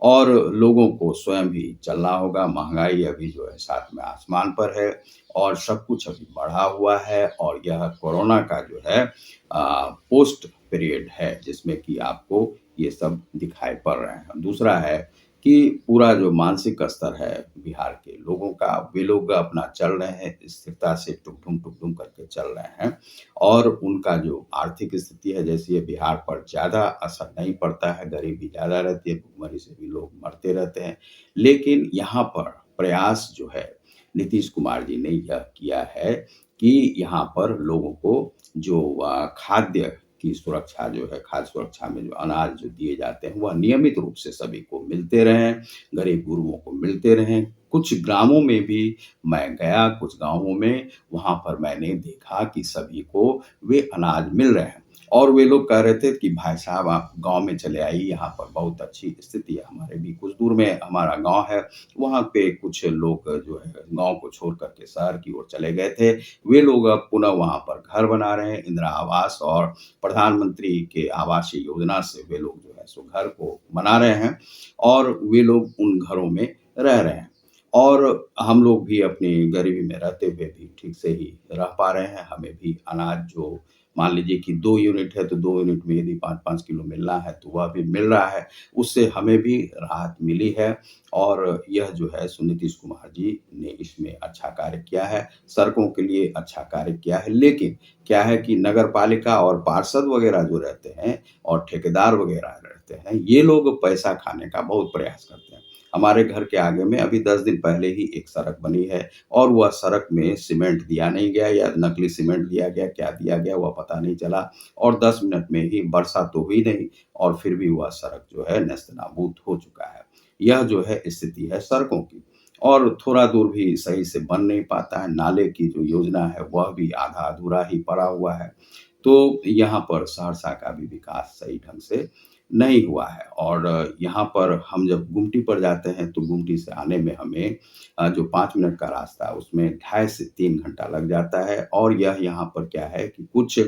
Speaker 1: और लोगों को स्वयं ही चलना होगा। महँगाई अभी जो है साथ में आसमान पर है और सब कुछ अभी बढ़ा हुआ है और यह कोरोना का जो है पोस्ट पीरियड है जिसमें कि आपको ये सब दिखाई पड़ रहे हैं। दूसरा है कि पूरा जो मानसिक स्तर है बिहार के लोगों का, वे लोग अपना चल रहे हैं, स्थिरता से टुकड़ुम करके चल रहे हैं और उनका जो आर्थिक स्थिति है, जैसे ये बिहार पर ज़्यादा असर नहीं पड़ता है, गरीबी ज़्यादा रहती है, भुखमरी से भी लोग मरते रहते हैं। लेकिन यहाँ पर प्रयास जो है, नीतीश कुमार जी ने यह किया है कि यहाँ पर लोगों को जो खाद्य की सुरक्षा जो है, खाद्य सुरक्षा में जो अनाज जो दिए जाते हैं, वह नियमित रूप से सभी को मिलते रहें, गरीब-गुरुओं को मिलते रहें। कुछ ग्रामों में भी मैं गया, कुछ गाँवों में, वहाँ पर मैंने देखा कि सभी को वे अनाज मिल रहे हैं और वे लोग कह रहे थे कि भाई साहब आप गाँव में चले आइए, यहाँ पर बहुत अच्छी स्थिति है। हमारे भी कुछ दूर में हमारा गाँव है, वहाँ पे कुछ लोग जो है गाँव को छोड़ कर के शहर की ओर चले गए थे। वे लोग अब पुनः वहाँ पर घर बना रहे हैं, इंदिरा आवास और प्रधानमंत्री के आवासीय योजना से वे लोग जो है सो घर को बना रहे हैं और वे लोग उन घरों में रह रहे हैं। और हम लोग भी अपनी गरीबी में रहते हुए भी ठीक से ही रह पा रहे हैं। हमें भी अनाज जो मान लीजिए कि 2 यूनिट है, तो 2 यूनिट में यदि 5-5 किलो मिलना है, तो वह भी मिल रहा है। उससे हमें भी राहत मिली है और यह जो है सो नीतीश कुमार जी ने इसमें अच्छा कार्य किया है, सड़कों के लिए अच्छा कार्य किया है। लेकिन क्या है कि नगर पालिका और पार्षद वगैरह जो रहते हैं और ठेकेदार वगैरह रहते हैं, ये लोग पैसा खाने का बहुत प्रयास करते हैं। हमारे घर के आगे में अभी 10 दिन पहले ही एक सड़क बनी है और वह सड़क में सीमेंट दिया नहीं गया या नकली सीमेंट दिया गया, क्या दिया गया वह पता नहीं चला और 10 मिनट में ही वर्षा तो हुई नहीं और फिर भी वह सड़क जो है नेस्तनाबूद हो चुका है। यह जो है स्थिति है सड़कों की और थोड़ा दूर भी सही से बन नहीं पाता है। नाले की जो योजना है वह भी आधा-अधूरा ही पड़ा हुआ है। तो यहाँ पर सहरसा का भी विकास सही ढंग से नहीं हुआ है और यहाँ पर हम जब गुमटी पर जाते हैं तो गुमटी से आने में हमें जो 5 मिनट का रास्ता है उसमें ढाई से 3 घंटा लग जाता है और यह यहाँ पर क्या है कि कुछ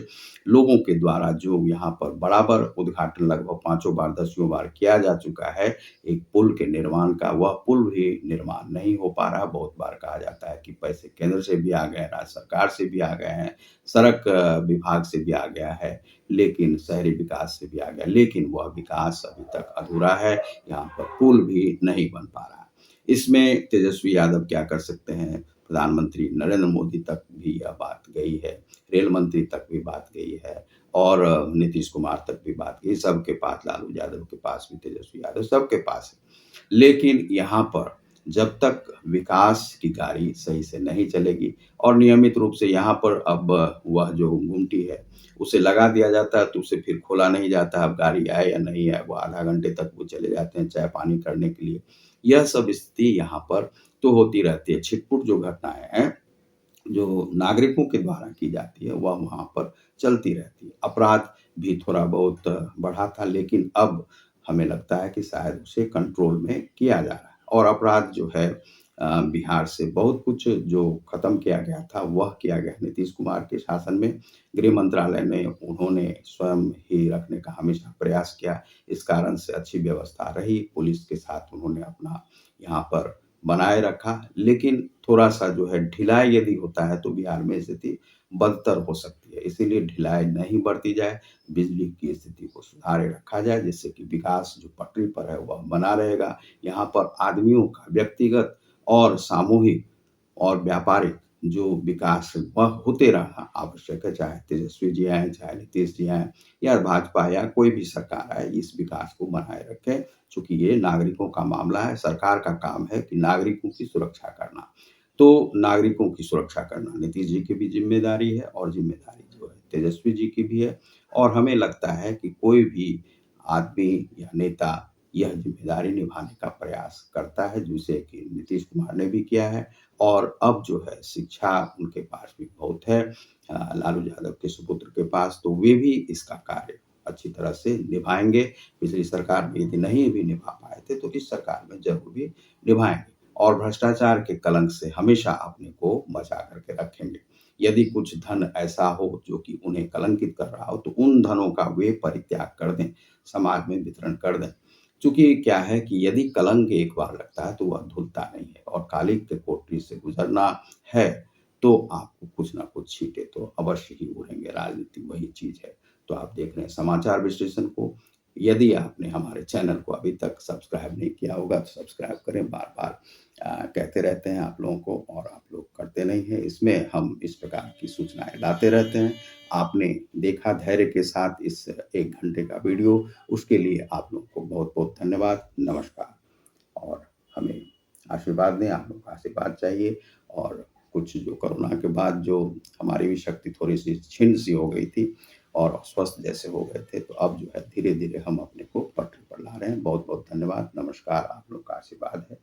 Speaker 1: लोगों के द्वारा जो यहाँ पर बराबर उद्घाटन लगभग 5 बार 10 बार किया जा चुका है एक पुल के निर्माण का, वह पुल भी निर्माण नहीं हो पा रहा है। बहुत बार कहा जाता है कि पैसे केंद्र से भी आ गए हैं, राज्य सरकार से भी आ गए हैं, सड़क विभाग से भी आ गया है, लेकिन शहरी विकास से भी आ गया, लेकिन वह विकास अभी तक अधूरा है, यहाँ पर पुल भी नहीं बन पा रहा है। इसमें तेजस्वी यादव क्या कर सकते हैं? प्रधानमंत्री नरेंद्र मोदी तक भी यह बात गई है, रेल मंत्री तक भी बात गई है और नीतीश कुमार तक भी बात गई, सबके पास, लालू यादव के पास भी, तेजस्वी यादव सबके पास है। लेकिन यहाँ पर जब तक विकास की गाड़ी सही से नहीं चलेगी और नियमित रूप से यहाँ पर अब वह जो गुमटी है, उसे लगा दिया जाता है तो उसे फिर खोला नहीं जाता। अब गाड़ी आए या नहीं आए, वो आधा घंटे तक वो चले जाते हैं चाय-पानी करने के लिए। यह सब स्थिति यहाँ पर तो होती रहती है। छिटपुट जो घटनाएँ हैं, जो नागरिकों के द्वारा की जाती है, वह वहाँ पर चलती रहती है। अपराध भी थोड़ा बहुत बढ़ा था, लेकिन अब हमें लगता है कि शायद उसे कंट्रोल में किया जा रहा है और अपराध जो है बिहार से बहुत कुछ जो खत्म किया गया था, वह किया गया नीतीश कुमार के शासन में। गृह मंत्रालय में उन्होंने स्वयं ही रखने का हमेशा प्रयास किया। इस कारण से अच्छी व्यवस्था रही, पुलिस के साथ उन्होंने अपना यहाँ पर बनाए रखा, लेकिन थोड़ा-सा जो है ढिलाई यदि होता है तो बिहार में स्थिति बदतर हो सकती है। इसीलिए ढिलाई नहीं बरती जाए, बिजली की स्थिति को सुधारे रखा जाए जिससे कि विकास जो पटरी पर है वह बना रहेगा। यहाँ पर आदमियों का व्यक्तिगत और सामूहिक और व्यापारिक जो विकास है वह होते रहना आवश्यक है, चाहे तेजस्वी जी आएँ, चाहे नीतीश जी आएँ या भाजपा या कोई भी सरकार आए, इस विकास को बनाए रखें। चूँकि ये नागरिकों का मामला है, सरकार का काम है कि नागरिकों की सुरक्षा करना। तो नागरिकों की सुरक्षा करना नीतीश जी की भी ज़िम्मेदारी है और ज़िम्मेदारी जो है तेजस्वी जी की भी है और हमें लगता है कि कोई भी आदमी या नेता यह ज़िम्मेदारी निभाने का प्रयास करता है, जिसे कि नीतीश कुमार ने भी किया है और अब जो है शिक्षा उनके पास भी बहुत है लालू यादव के सुपुत्र के पास, तो वे भी इसका कार्य अच्छी तरह से निभाएँगे। पिछली सरकार में यदि नहीं भी निभा पाए थे, तो इस सरकार में ज़रूर भी निभाएँगे और भ्रष्टाचार के कलंक से हमेशा अपने को बचा कर के रखेंगे। यदि कुछ धन ऐसा हो जो कि उन्हें कलंकित कर रहा हो, तो उन धनों का वे परित्याग कर दें, समाज में वितरण कर दें। चूँकि क्या है कि यदि कलंक एक बार लगता है तो वह धुलता नहीं है, और कालिक के कोठरी से गुज़रना है, तो आपको कुछ न कुछ छींटे तो अवश्य ही उड़ेंगे। राजनीति वही चीज़ है। तो आप देख रहे हैं समाचार विश्लेषण को। यदि आपने हमारे चैनल को अभी तक सब्सक्राइब नहीं किया होगा, तो सब्सक्राइब करें। बार-बार कहते रहते हैं आप लोगों को, और आप लोग करते नहीं हैं। इसमें हम इस प्रकार की सूचनाएँ लाते रहते हैं। आपने देखा धैर्य के साथ इस 1 घंटे का वीडियो, उसके लिए आप लोगों को बहुत-बहुत धन्यवाद। नमस्कार। और हमें आशीर्वाद दें, आप लोग का आशीर्वाद चाहिए। और कुछ जो कोरोना के बाद जो हमारी भी शक्ति थोड़ी-सी क्षीण-सी हो गई थी और अस्वस्थ जैसे हो गए थे, तो अब जो है धीरे-धीरे हम अपने को पटरी पर ला रहे हैं। बहुत-बहुत धन्यवाद। नमस्कार, आप लोग का आशीर्वाद है।